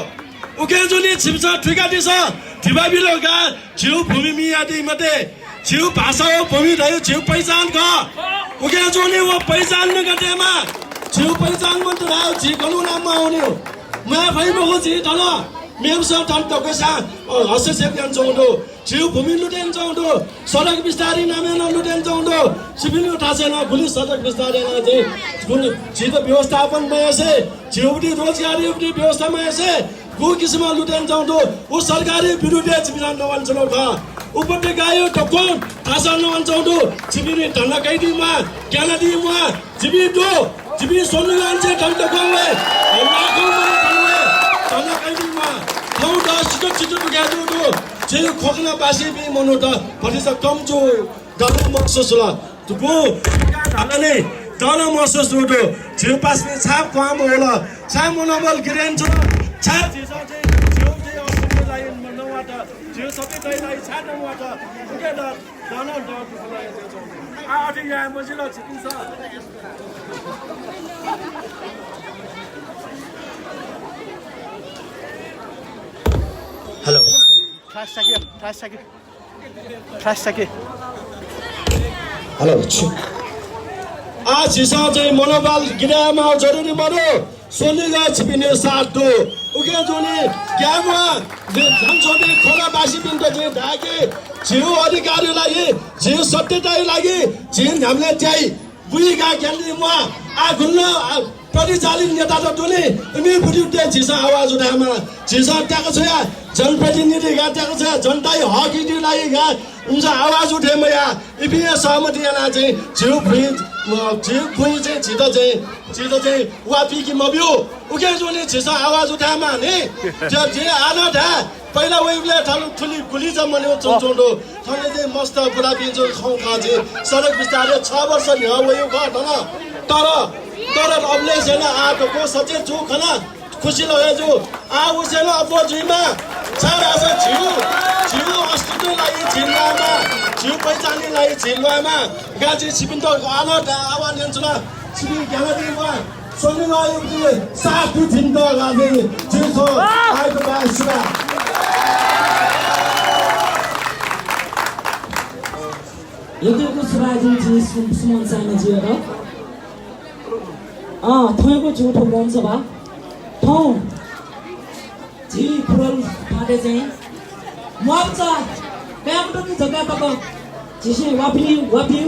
उके जुनी छिप्छ ठिकाटी छ धिबा बिलोगा झिउ भूमि मियादी मते झिउ भाषा हो भूमि रह्यो झिउ पहिचान क उके जुनी वो पहिचान न गतेमा झिउ पहिचान मत रह्यो झि गनु नाममा आउने हो मा भइ बगो झि धन मेमस धन तकसा हस्तक्षेप गर्न चौडो झिउ भूमि लुटेन चौडो सडक विस्तारी नामे न लुटेन चौडो सिभिल उठासेन भुलि सडक विस्तारी न चाहिँ कुन झिउ व्यवस्थापन मयसे झिउडी रोजगारी उडी व्यवस्था मयसे गु किसिममा लुटेन चौडो उ सरकारी विरुद्ध छिबिना नवन चलो ख उपत्यकायो टकोन थासा नवन चौडो छिबिनी धन कैदीमा क्यानाडीमा छिबी दो छिबी सोनुगान चाहिँ धन टकोले लाखौं मनले धन कैदीमा थौ द छिटो टुक्यादो दो जे खोकना बासी बि मनो त फटिस कमजो दरु मक्ससुला तुको धनले दन मक्सस दो जे पासमे छाप काम होला छाप मनोबल गिरेन छ छाप जे चाहिँ अस्तित्व लागि मनवाट जे सबै दैलाई छाप मनवाट उके द दन द आ अथि यहाँ मजिलो छिपिन्छ हेलो फ्लास सके हेलो आज हिसाब चाहिँ मनोबल गिरामा जरुरी मरो सोनिगा छिपिने साथ दो उके जोनी क्यामा जनसभा खोला बासी पिन्ट चाहिँ ढाके जिउ अधिकारीलाई जिउ सत्यतालाई लागि जिन हामीले चाहिँ बुइगा ज्ञानी म आ गुल्ल परिचालित नेता त टोले उनी विरुद्ध झिसा आवाज उठामा झिसा त्याको छ या जनप्रतिनिधि गातेको छ जनताई हक इदिलाई गा उन्छ आवाज उठेमा या इपिए सहमति याना चाहिँ जिउ भुइ चाहिँ छिटो चाहिँ वापी कि मब्यो उके जोले झिसा आवाज उठामा नि त्यो जे आना ढा पहिला वेबले ठुली गुली जम्मने चौचौडो थले चाहिँ मस्त बुढा पिन्जो खाउ खाजे सडक विस्तार 6 वर्ष नि हो यो तर अबले छैन आको सचे जो खना खुसी लगे जो आ उसेन अब जुइमा चार आसा झिउ अस्तित्व लागि झिल्लामा झिउ पहिचानले लागि झिल्लामा गाजी छिपिन त आना आवा नेन्चुला छिपि ग्यालरीमा सोनिङ आयो साथ दिन त गाजी झिउ आएको बासुरा यतिको सुराजी जी सुमन सामे जी हो थैको झुठो बन्छ भा ठाउँ झी फुल फाटे चाहिँ मर्छ कामटको जग्गा तक झिसे वापियो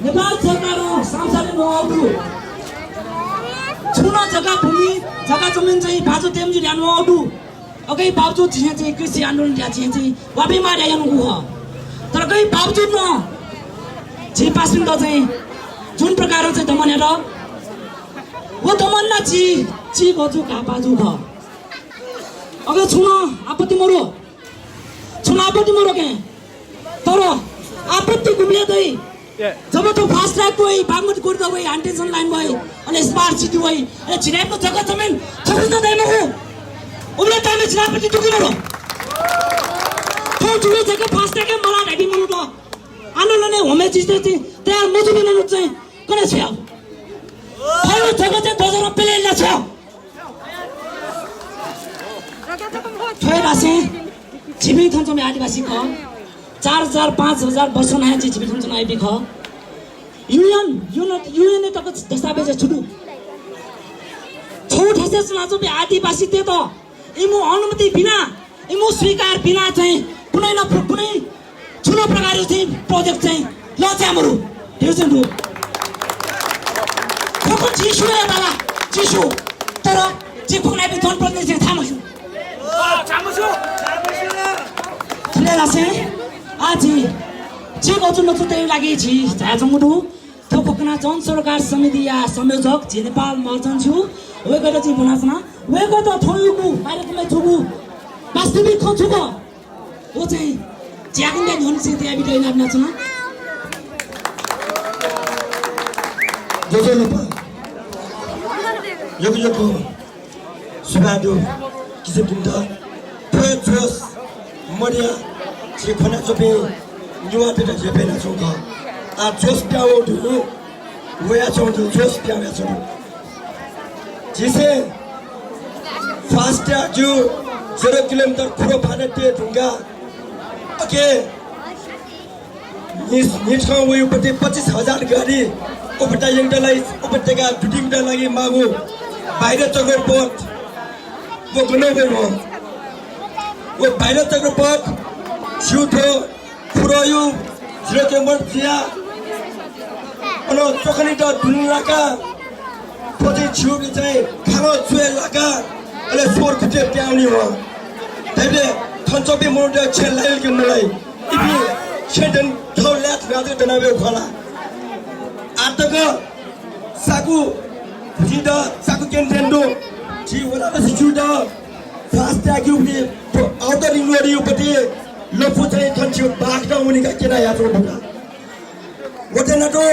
नेपाल सरकार सांसद नआउटु छुना जग्गा भूमि जग्गा जमिन चाहिँ बाजु तेमजु ल्यानु आउटु अगै बाबजु झिसे चाहिँ कृषि आन्दोलन ल्या चाहिँ वापी मार्या यानु हो तर कोही बावजुदमा जे पासिङ त चाहिँ जुन प्रकार चाहिँ दमन हेर वो दमन ना ची गजु का बाजु ख अगर छुना आपत्ति मरो के तर आपत्ति गुम्ले दै जब तो फास्ट ट्रैक भई बागमती कोर्ट भई हान्टेसन लाइन भई अनि स्मार्ट सिटी भई अनि छिराइको जग्गा जमिन थकुन दैन हो उले तामे छिरापति टुकी मरो तो जुले जग्गा फास्ट ट्रैक मला रेडी मनु त आन्दोलन होमे जिस्ते तयार मजुनी ननु चाहिँ कने छ फाइल जग्गा चाहिँ 2000 पेले ला छ थोरासे छिबी थन्छ मे आदिवासी ख 4000 5000 वर्ष नयाँ चाहिँ छिबी थन्छ आइबी ख युएन तक दस्तावेज छुटु छोट हसे सुनाजो बे आदिवासी ते त इमो अनुमति बिना इमो स्वीकार बिना चाहिँ कुनै न कुनै ठुलो प्रकारको चाहिँ प्रोजेक्ट चाहिँ लच्यामरु डिभिजन रु कोको जिसु या बाबा जिसु तर जे कुनै पनि जनप्रतिनिधि चाहिँ थामसु लासे आज जे गजु नचु त्यही लागि छि झाजमुडु थोकना जन सरकार समिति या संयोजक जे नेपाल मर्चन छु वेगो चाहिँ बनासना वेगो त थोयुगु बाहिरको छुगु वास्तविक खछुगु ओ चाहिँ ज्यागिङले धन चाहिँ त्यहाँ बिटै नाप्ना छ जोजो लपा यो सुबादु किसे किन्दा प्रोस मरिया जे खना चोपे युवा तेटा जे पेना चोका आ जोस प्याओ दु वया चोंदु जोस प्याओ चोंदु जिसे फास्ट जो 0 किलोमीटर खुरो फाटे ढुंगा ओके निस खाउ वयो पते 25000 गाडी उपटा यङडलाई उपत्यका फिटिङका लागि मागु बाहिर चक्र पथ वो गनो गयो वो बाहिर चक्र पथ छिउथो फुरोयु 0 किलोमिटर थिया अनि चोखनी त दुनियाका पछि छिउले चाहिँ खानो छुए लाका अनि सोर खुटे प्याउनी हो तैले थन्चोपे मोडे छेलाइल के मलाई इबी छेदन थौलात राजु दनाबे खोला आतक साकु जिदा साकु केन्टेन्डो जी वला सिजुदा फास्ट ट्याग्युबले आउटर रिङ रोड उपति लफु चाहिँ थन्छु बाख्रा उनीका केना यात्रा भुटा वटेन तो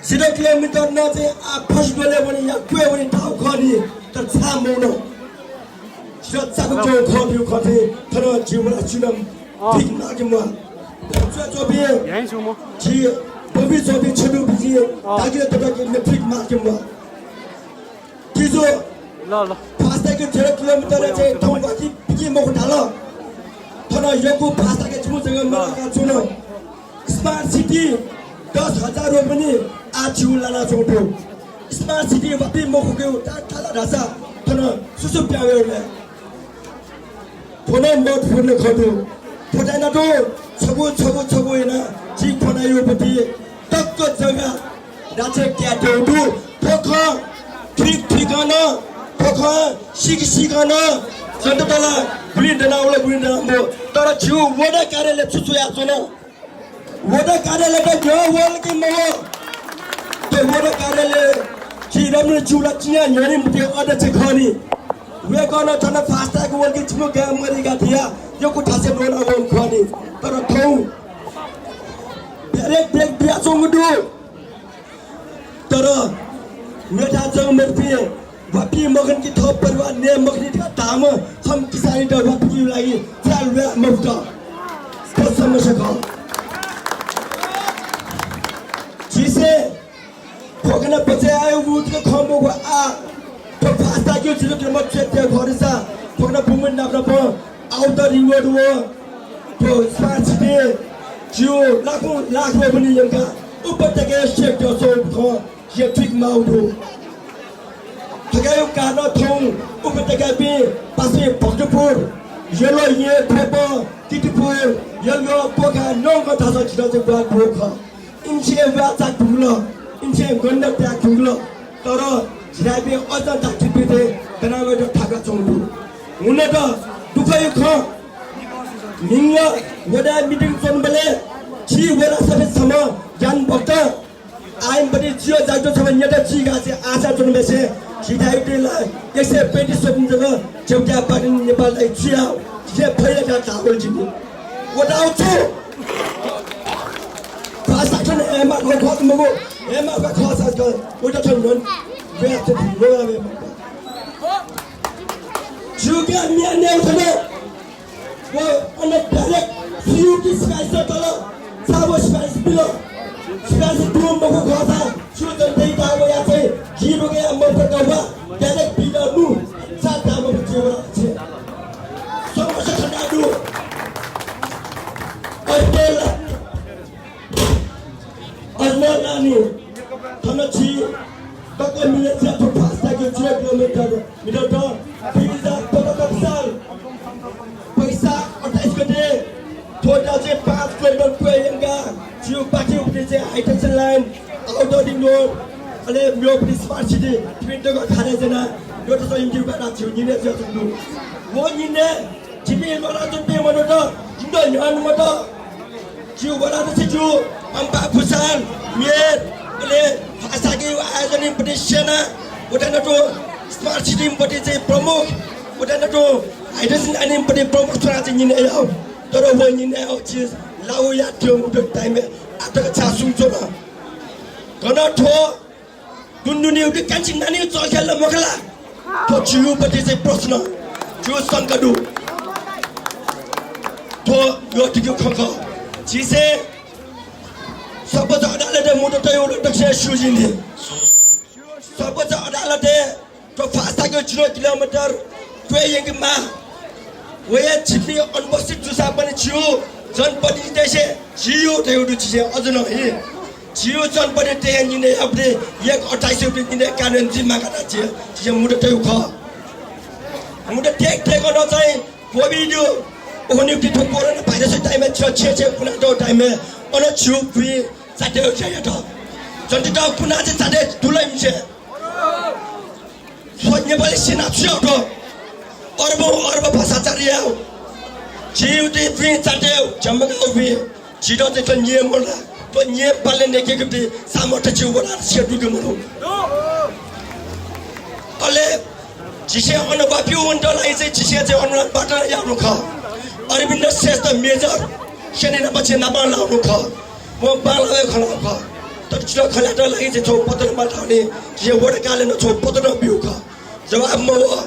0 किलोमिटर न चाहिँ आ फस गले पनि या कुए पनि ठाउँ खनी त छा मौनो साकु जो खबिउ खथे तर जीवला चुनम ठीक नागिम चोबे यही छु म जी बबी चोबी छडु बिजी तागिले तबके ठीक नागिम तिजो ल फास्टैग 0 किलोमिटर चाहिँ ठाउँ बाकी बिजी मको ढाल तर योको फास्टैग जुन जग्गा मका चुन स्मार्ट सिटी 10000 रो पनि आछु लाला छोटो स्मार्ट सिटी बापी मको के ठाला ढासा तर सुसु प्यावेले फोन मोड फोन खदु फोटाइन तो छगु हैन जी फोनायो पति टक्क जग्गा राचे ट्याटो फोख ठिकान फोख सिकन सन्ततला बुलिन्दना मो तर छिउ वडा कार्यालय छुछुया छन वडा कार्यालय त जो वल के मो त्यो वडा कार्यालय जी रमले चुला चिया न्यानी मुटे अध्यक्ष खनी वे गर्न छन फास्टाको वलकी छिमो गाम मरिगा थिया यो कुठासे बोन अब खनी तर थौ ब्रेक बिया चोंगडु तर मेटा जङ मर्पी भपी मगन की थप परिवार ने मगनी का दाम सम किसानी द भपी लागि चाल वे मफ्ता कसम सका जिसे भगना बचे आयो बुत के खम्बो आ तो फास्टा के 0 किलोमिटर चेते घरसा भगना बुमन नाप्रा प आउटर रिङ रोड हो तो स्मार्ट सिटी जियो लाख पनि यंका उपत्यका सेक्टर सो ख ये ठीक माउडु थगायो कानो थौ उपत्यका बे पासे भक्तपुर येलो ये थेप तितपुर येलो पोका नंग थासा छिरा चाहिँ ब्लक भोख इन्से वाचा ठुलो इन्से गण्ड त्या ठुलो तर जिराबे अझ दाखिपिते तनाबे ठाका चौडु हुन त दुखै ख निङ वडा मिटिङ चनबले 지 वेला सबै ज्ञान भक्त आइम पनि जियो जाग्दो छ भने यता चिगा चाहिँ आशा जुनबेसे छिटाइटेलाई 135 जग्गा चौटा पाटिन नेपाललाई छिया जे फैला थाबल जिनी वडाउँछु भाषाखन एमा खत मगो एमा खस आज उटा ठन बेत रोवे जुगा मिया ने उठले वो अन डाइरेक्ट फ्यूटी स्काइस तल साबो स्काइस बिलो स्काइस टुम मगो खसा सुजन देता वो या चाहिँ जीरो के म पकवा डाइरेक्ट बिलो नु साता मगो जीरो छ समस्या खण्डा दु अटेला अजनानी थनछि तको मिले छ तो फास्टा के 0 किलोमिटर मिटर त फिजा पकपसाल पैसा 28 गते थोड़ा चाहिँ 5 किलोमिटर पुगेका जिउ पाटी उठे चाहिँ हाइटेन्सन लाइन आउटडोरिङ रोड अले मेरो पनि स्मार्ट सिटी ट्विटरको खाने जना यो त इन्डिया बाट जिउ निने छ जुनु वो निने जिमे मलाई त पे मनो त जिन्दो न्यान म त जिउ बडा त जिउ अम्पा फुसान मेर अले भाषाकी आयोजन पनि सेना उठेन त स्मार्ट सिटी पनि चाहिँ प्रमुख उठेन त हाइटेन्सन लाइन पनि प्रमुख छ चाहिँ निने आउ तर वो निने आउ चिज लाउ या थियो उठो टाइम आता छासुङ छ न कना ठो दुन्दुनी उठे कान्छी नानी चलखेल मखला तो जिउ पनि चाहिँ प्रश्न जिउ संकदु तो यो टिक्यो खख जिसे सर्वोच्च अदालतले मुदत एउटा दक्ष सुजिने सर्वोच्च अदालतले तो फास्टाको 0 किलोमिटर ट्वेयङमा वया छिपी अनवस्थित जुसा पनि जिउ जनपति देशे जिउ देउडु छिसे अझ नहे जिउ जनपति तेहे निने अपने 128 रुपैयाँ दिने कानुन जिम्मा गर्दा छिसे मुदत ख मुदत टेक न चाहिँ कोभिड ओनिउटी तो कोरोना भाइरस टाइम छ कुना तो टाइम अन छु फ्री साथे छ त जति त कुना चाहिँ साथे दुलै मिसे सोन्ने बले सिना छु त अर्ब भाषा चारिया जिउ दे फ्री साथे जम्मका उभि छिटो चाहिँ त नियम होला तो नियम पालन ने के सामर्थ्य छु बोला सेटु के मनो अले जिसे अनुभवी उन्टलाई चाहिँ जिसे चाहिँ अनुरागबाट याउनु ख अरविन्द श्रेष्ठ मेजर सेना पछि नाम लाउनु ख म बालावे खला ख तर छिटो खला त लागि चाहिँ छौ पत्रमा ठाउने जे वडा काले न छौ पत्र बिउ ख जवाब म हो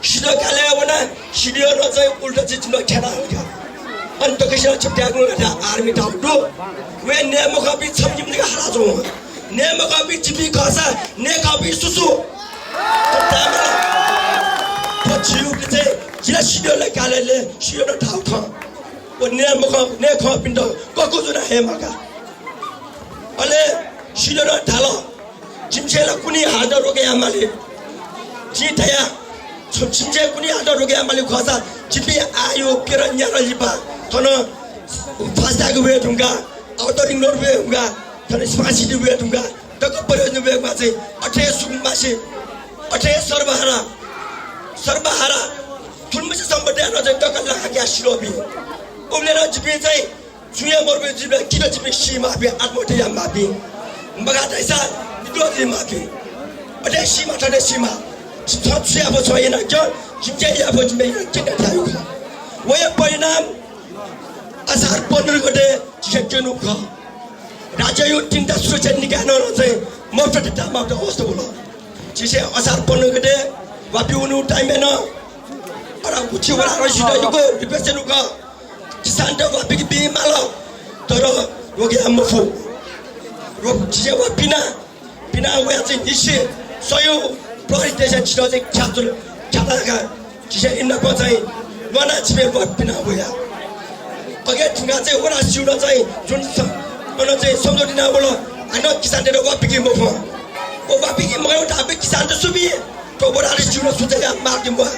छिटो काले वना छिडियो न चाहिँ उल्टा चाहिँ न खेला हो अन्त कसैले छट्याग्नु गर्दा आर्मी ठाउटु वे नेम कपि छमजिम निका हरा छौ नेम कपि चिपी खसा ने कपि सुसु तो जिउ के चाहिँ जिला सिडियोले कालेले सिडियो ठाउँ ख ओ ने ख पिण्ड कको जुना हेमाका अले सिडियो ढालो जिमसेला कुनी हात रोके आमाले जी थया छिमसे कुनी हात रोके आमाले खसा चिपी आयो केर न्यारा लिपा थन फास्टाको वे ढुङ्गा आउटडोरिङ रोड वे ढुङ्गा थन स्मार्ट सिटी वे ढुङ्गा तक प्रयोजन वेमा चाहिँ 28 सुकुम्बासे 28 सर्वहारा थुन्मुसे सम्बन्धी न चाहिँ टक्क लाग्या सिरोबी उब्लेर जिपी चाहिँ जुया मर्बे जिबे किन जिपी सीमा बे आत्महत्या मापी मगा दैसा निदोजी मापी अटे सीमा थने सीमा छछे अब छैन के जिम्जे अब जिम्मे किन थायो वया परिणाम असार 15 गते जिकेनु ख राज्य यो तीनटा सुचना निकाल्न चाहिँ मफटटा माउट अवस्था बोलो जिसे असार 15 गते वापिउनु टाइम न अरा उछि वरा रसिदा युको रिक्वेस्ट नुका किसान त वापि बि मालो तर रोगे अम्मफु रोग जिसे वापिना बिना वया चाहिँ निसे सयो प्रोरिटेसन छिटो चाहिँ ख्याचुल ख्यालाका जिसे इनको चाहिँ वना छिबे वापिना वया अगे ठुगा चाहिँ वरा सिउन चाहिँ जुन अन चाहिँ सम्झौती न बोलो हैन किसान त वापि कि मफु ओ वापि कि मयो थाबे किसान त सुबि तो बड़ा रिश्तों में सुधाया मार्ग में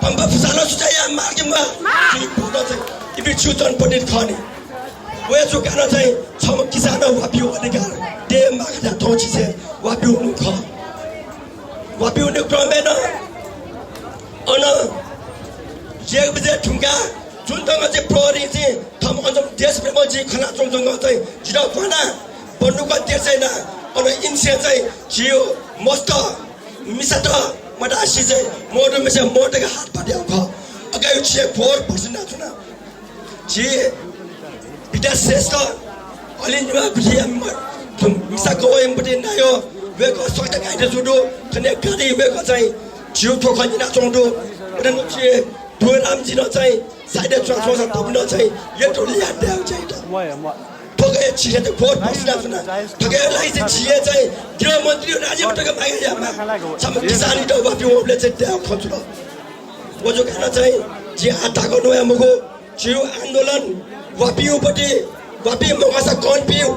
पंबा फुसाना सुधाया मार्ग में ये पूरा से इबी चुतन पनीर खाने वो ये जो कहना चाहिए हम किसानों वापियों अधिकार दे मार्ग थोड़ी से वापियों ने खा वापियों ने क्रम में ना अन ये बजे ठुंगा जुन ढङ्ग चाहिँ प्रहरी चाहिँ थम अञ्चल देशप्रेम जी खना ढङ्ग चाहिँ जिरो भना बन्नुको देश छैन अनि इन्सिया चाहिँ जियो मस्त मिसाट मटासी चाहिँ मोटो मिसा मोटेको हात पाट्यो ख अगाडि छिए फोर पर्सेन्ट नाच्नु जी विद्या श्रेष्ठ अलिन्जुवा भिया मिसा गएमपट्टि नायो वेको सट्टा खाइदे जुडो कने गाडी वेको चाहिँ जिउ ठोखनी नाचौँदो उडन छिए दुराम जिन चाहिँ साइड ट्रान्सफर थप्न चाहिँ यत्रो याद आउँछ त ठोके छिए त फोर पर्सेन्ट नाच्नु ठोकेलाई चाहिँ छिए चाहिँ गृहमन्त्री राज्यबाट मागे यामा सम किसानी त बापी ओले चाहिँ त्यहाँ खोज्नु वजो खाना चाहिँ जे आटाको नयाँ मुगो जिउ आन्दोलन वापियोपट्टि वापी मगासा कौन पियो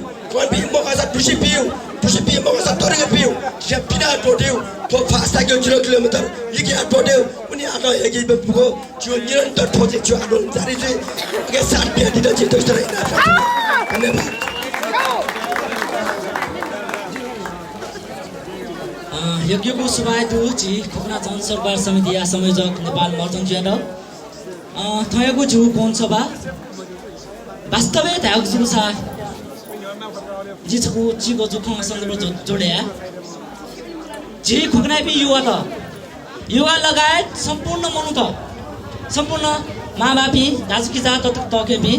मगासा टुसी पियो मगासा तरेगा पियो जे पिना टोट्यो तो फास्टा के 0 किलोमिटर लिके टोट्यो उनी आटा हेगी पुगो जो निरन्तर ठोजे जो आन्दोलन जारी चाहिँ के साथ बिहा दिदा चाहिँ त्यस्तो रहेन धन्यवाद यज्ञको सुभायदु जी खुकना जन सरकार समिति संयोजक नेपाल मर्चन ज्यादा थयको छु कोन सभा वास्तवै थायक जुसा जी छको जीको जुखङ सन्दर्भ जोड्या जी खुकना बि युवा लगायत सम्पूर्ण मनु त सम्पूर्ण माबापी दाजुकी जात तके बि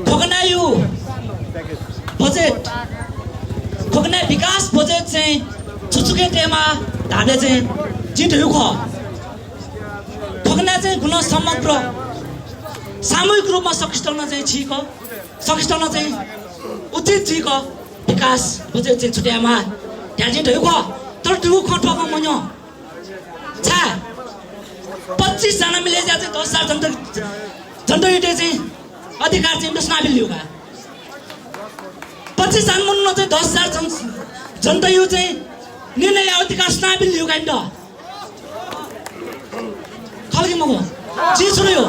खुकना यु बजेट खुकना विकास बजेट चाहिँ छुचुके टेमा धाडे चाहिँ जित युख खुकना चाहिँ गुण समग्र सामूहिक रूपमा सकिस्टन चाहिँ छिक सकिस्टन चाहिँ उचित छिक विकास बजेट चाहिँ छुट्यामा त्यहाँ चाहिँ ढुक तर ढुक खटको मन्यो छा 25 जना मिले चाहिँ 10,000 जनता चाहिँ अधिकार चाहिँ नस्नाबिल लिउगा 25 जना मुन्न चाहिँ 10,000 जनता यो चाहिँ निर्णय अधिकार स्नाबिल लिउगा नि त खल्की मगो जे सुन्यो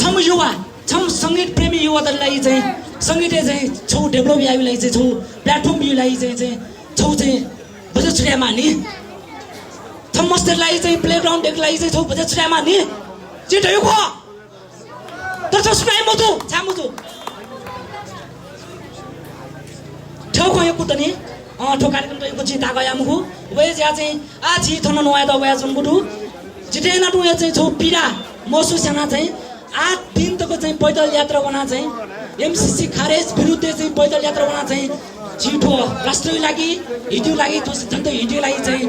छम युवा छम संगीत प्रेमी युवाहरूलाई चाहिँ संगीतले चाहिँ छौ डेभलप यालाई चाहिँ छौ प्लेटफर्म युलाई चाहिँ छौ चाहिँ बजेट छुट्यामा नि छम मस्तेलाई चाहिँ प्लेग्राउन्ड देखलाई चाहिँ छौ बजेट छुट्यामा नि जे ढयो खो तर छ सुनाइ मजु छा मजु ठौ खयो कुतनी ठो कार्यक्रम त यो चिता गया मुखु वे ज्या चाहिँ आ छि थन नया द वे जुन गुडु जिते न टु चाहिँ छौ पीडा महसुस सेना चाहिँ 8 दिन तक चाहिँ पैदल यात्रा बना चाहिँ एमसीसी खारेज विरुद्ध चाहिँ पैदल यात्रा बना चाहिँ छिटो राष्ट्रको लागि हिजो लागि तो जनता हिजो लागि चाहिँ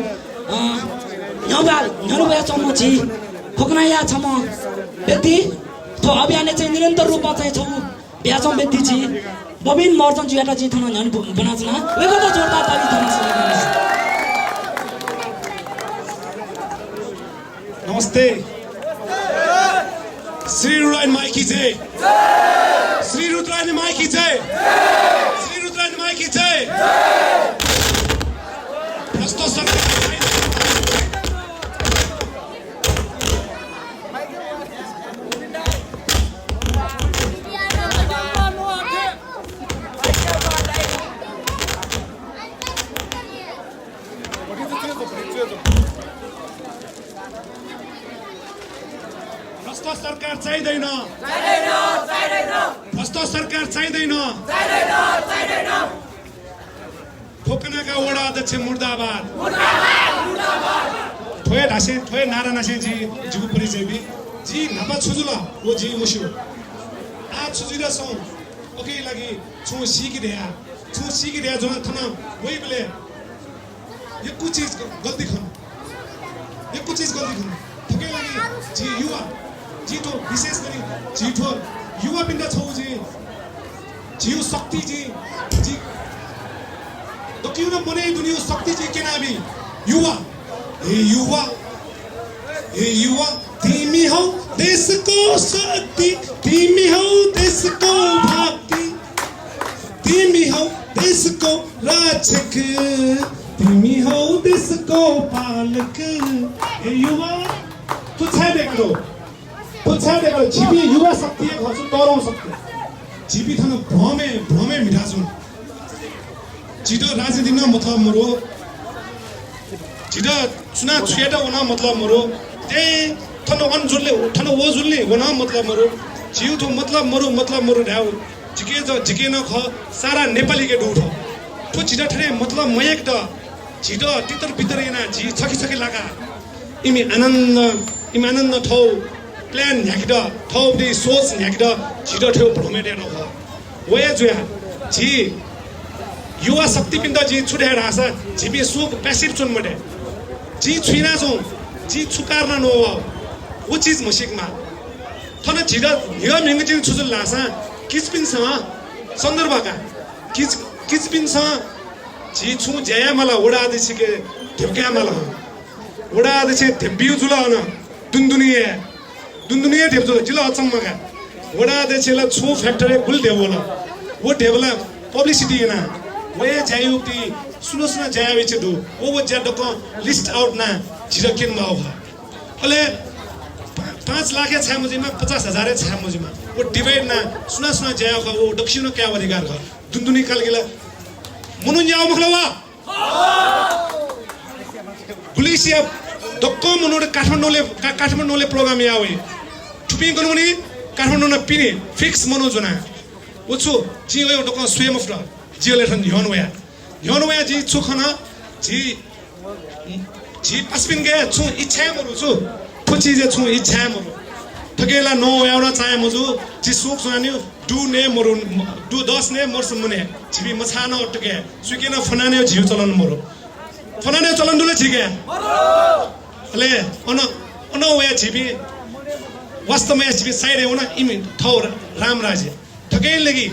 नरुबा चम्म छि खोकनाया छम व्यक्ति तो अभियान चाहिँ निरन्तर रूपमा चाहिँ छौ ब्याजम व्यक्ति छि बबिन मर्चन जुयाटा चाहिँ थन नन बनाजना वेको त जोरदार ताली थन नमस्ते श्री रुद्रायण माइकी जय श्री रुद्रायण माइकी जय श्री रुद्रायण माइकी जय प्रस्तो सरकार भ्रष्ट सरकार चाहिँदैन भ्रष्ट सरकार चाहिँदैन ठोकनाका वडा अध्यक्ष मुर्दाबाद ठोए ढासे ठोए नारा नासे जी जिगु परिचय बि जी नपा छुजुला वो जी मुस्यो आ छुजुरा सौ ओके लागि छु सीकी देया जो थना वही बेले ये कुछ चीज गलती खन ठोके लागि जी युवा जी तो विशेष गरी जी ठो युवा पिण्ड छौ जी जिउ शक्ति जी तो क्यों न मने दुनिया शक्ति जी के नामी युवा तिमी हौ देशको शक्ति तिमी हौ देशको भक्ति तिमी हौ देशको रक्षक तिमी हौ देशको पालक ए युवा तू छाडेको छिपी युवा शक्ति खर्च तराउ सक्छ छिपी थन भ्रमे मिठाजुन छिटो राजनीति न मतलब मरो छिटो चुनाव छुएटा होना मतलब मरो त्यही थन अन जुल्ले थन वो जुल्ले वना मतलब मरो जिउ तो मतलब मरो ढाउ झिके न ख सारा नेपाली के डुठ तो छिटा ठरे मतलब मयक द छिटो तितर बितर एना झि छकी लागा इमी आनन्द ठौ प्लान न्याकिड ठौ दे सोच न्याकिड छिटो ठेउ भ्रमेटे न ख वया जुया झि युवा शक्ति पिण्ड जी छुट्याएर आशा झिपी सुक प्यासिभ चुन मटे जी छुइना छौँ जी छुकार्न नो वो चीज मसिकमा थन झिगा हिगा मिङ्ग जी छुजुल लासा किचपिनसँग सन्दर्भका किचपिनसँग झि छु ज्याया मला वडा आदिसिके ढेउक्या मला वडा आदिसे ढेब्बिउ जुल न दुन्दुनिए ढेब्जुल जिल्ला अचम्मका वडा आदिसेला छु फ्याक्टरी गुल ढेबोला वो ढेबला पब्लिसिटी ना वये जायुक्ति सुनोस् न जायावे चाहिँ दु वो ज्याडको लिस्ट आउट ना झिरकिन माउ भा अले 5 लाख छामुजीमा 50,000 छामुजीमा वो डिवाइड ना सुना जाया का वो दक्षिण क्या अधिकार का दुन्दुनी काल गेला मुनुन जाओ मखलवा पुलिसिया दक्को मुनुड काठमाडौँले प्रोग्राम यावे टुपिङ गर्नुनी काठमाडौँ पिने फिक्स मनोजना उछु जी यो दक्को स्वयं अफ जिले ठन ह्योनवया जी छुखना जी पासपिन गए छु इच्छा मरु छु फुची जे छु इच्छा मरु ठगेला नो एउटा चाहे मजु जी सुख सुनान्यो डु ने मरु डु 10 ने मर्स मुने जिबी मछाना अटके सुकेन फनाने जिउ चलन मरु फनाने चलन दुले छिके ले अन वया जिबी वास्तवमा जिबी साइडे उना इमि ठौर राम राज्य ठगे लगी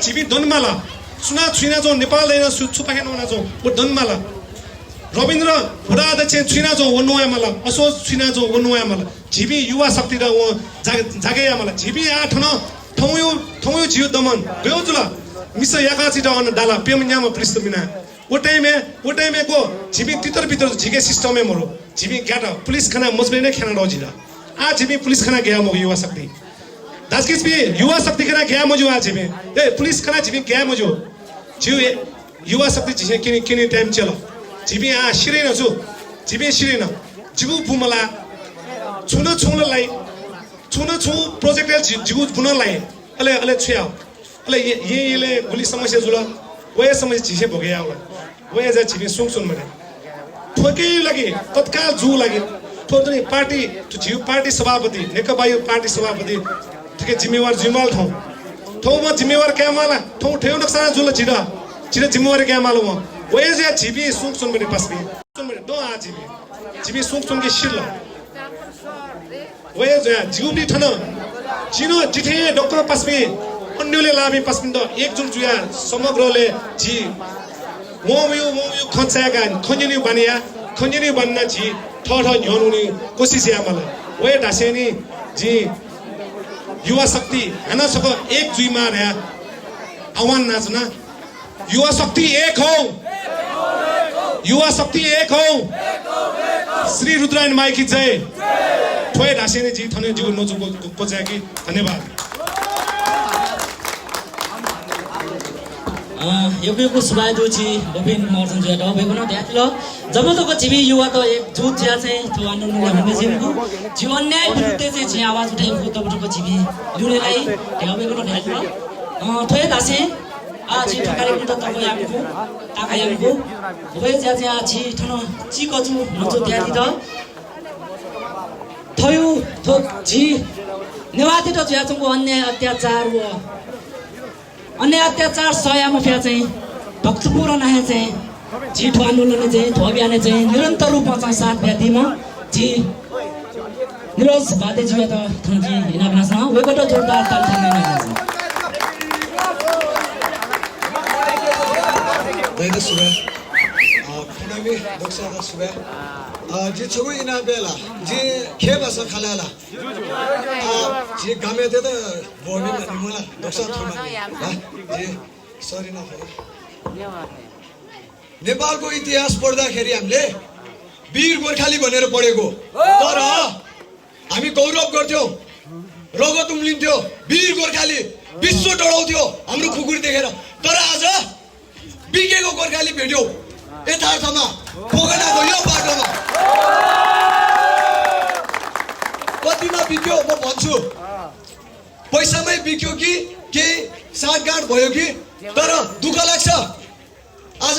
जिबी दनमाला सुना छुइना जो नेपाल दैन छुपाखेन उना जो वो दनमाला रविन्द्र हुडा अध्यक्ष छुइना जो वनुया मला असो छुइना जो वनुया मला झिबी युवा शक्ति र वो जागेया मला झिबी आठ न ठौयो जिउ दमन गयो जुल मिस याका छिटा अन डाला पेमन्यामा पुलिस बिना वो टाइम को झिबी तितर बितर झिके सिस्टम में मरो झिबी ग्याटा पुलिस खाना मजबे ने खाना रोजिरा आ झिबी पुलिस खाना गया मो युवा शक्ति दासकिस भी युवा शक्ति खाना गया मजु आ झिबी ए पुलिस खाना झिबी गया मजु जिउ युवा शक्ति झिके किने टाइम चलो झिबी आ शिरेन छु झिबी शिरेन जिगु बुमला छुन प्रोजेक्ट जिगु बुनलाई अले छ्या अले येले गुली समस्या जुल वय समस्या झिसे भोगया होला वय जा झिबी सुन मने ठोके लागि तत्काल जु लागि ठोदनी पार्टी जिउ पार्टी सभापति नेकपा यो पार्टी सभापति ठिकै जिम्मेवार ठौमा जिम्मेवार क्यामाला ठौ ठेउ नक्सा जुल छिरा जिम्मेवार क्यामाला म वय जा झिबी सुन मने पासबी सुन मने दो आ झिबी सुन के शिल वय जा जिउबी ठन जिनो जिथे डक्टर पासबी अन्यले लाबी पासबिन द एक जुन जुया समग्रले जी मोमयु खचाका खन्जिनी बन्ना जी ठठ न्याउनुनी कोसिस यामला वय ढासेनी जी युवा शक्ति हैन सको एक जुइमा र्या आह्वान नाच्न युवा शक्ति एक हो युवा शक्ति एक हो श्री रुद्रायण माइकी जय ठोय ढासेनी जी थने जीव नोजु पोचाकी धन्यवाद योग्यको सुबादुची बबिन मर्जन जुया द भएको न त्यालो जब तक जिबी युवा त एक जुट ज्या चाहिँ त्यो आन्दोलन गर्ने जिमको जीवन न्याय विरुद्ध चाहिँ जी आवाज उठाएको तबटको जिबी लुनेलाई ढ्याउको न ढ्यालो थोय दासे आज ठकाले पनि त तको यामको ताका यामको वय ज्या ज्या जी ठन चिकचु नचो त्यादि त थयो थो जी नेवाती त ज्या चंगो अन्याय अत्याचार सयामा फ्या चाहिँ भक्तपुर नहे चाहिँ झिठो आन्दोलन चाहिँ धोबियाने चाहिँ निरन्तर रूपमा चाहिँ साथ व्याधिमा जी निरोज बादे जुया त थन्जी हिना बनासँग वेबाट जोरदार ताल थाल्ने छ दैद सुबह खुनामी दक्सा सुबह जी छगु इना बेला जी खेबस खालाला जी गामे ते त बोर्ने मला दक्सा थमा जी सरी न नेपालको इतिहास पढ्दाखेरि हामीले वीर गोर्खाली भनेर पढेको तर हामी गौरव गर्थ्यौ रगत उम्लिन्थ्यो वीर गोर्खाली विश्व डराउँथ्यो हाम्रो खुकुरी देखेर तर आज बिकेको गोर्खाली भेट्यौ यथार्थमा पोखराको यो बाटोमा बिक्यो म भन्छु पैसामै बिक्यो कि केही साँठगाँठ भयो कि तर दुःख लाग्छ आज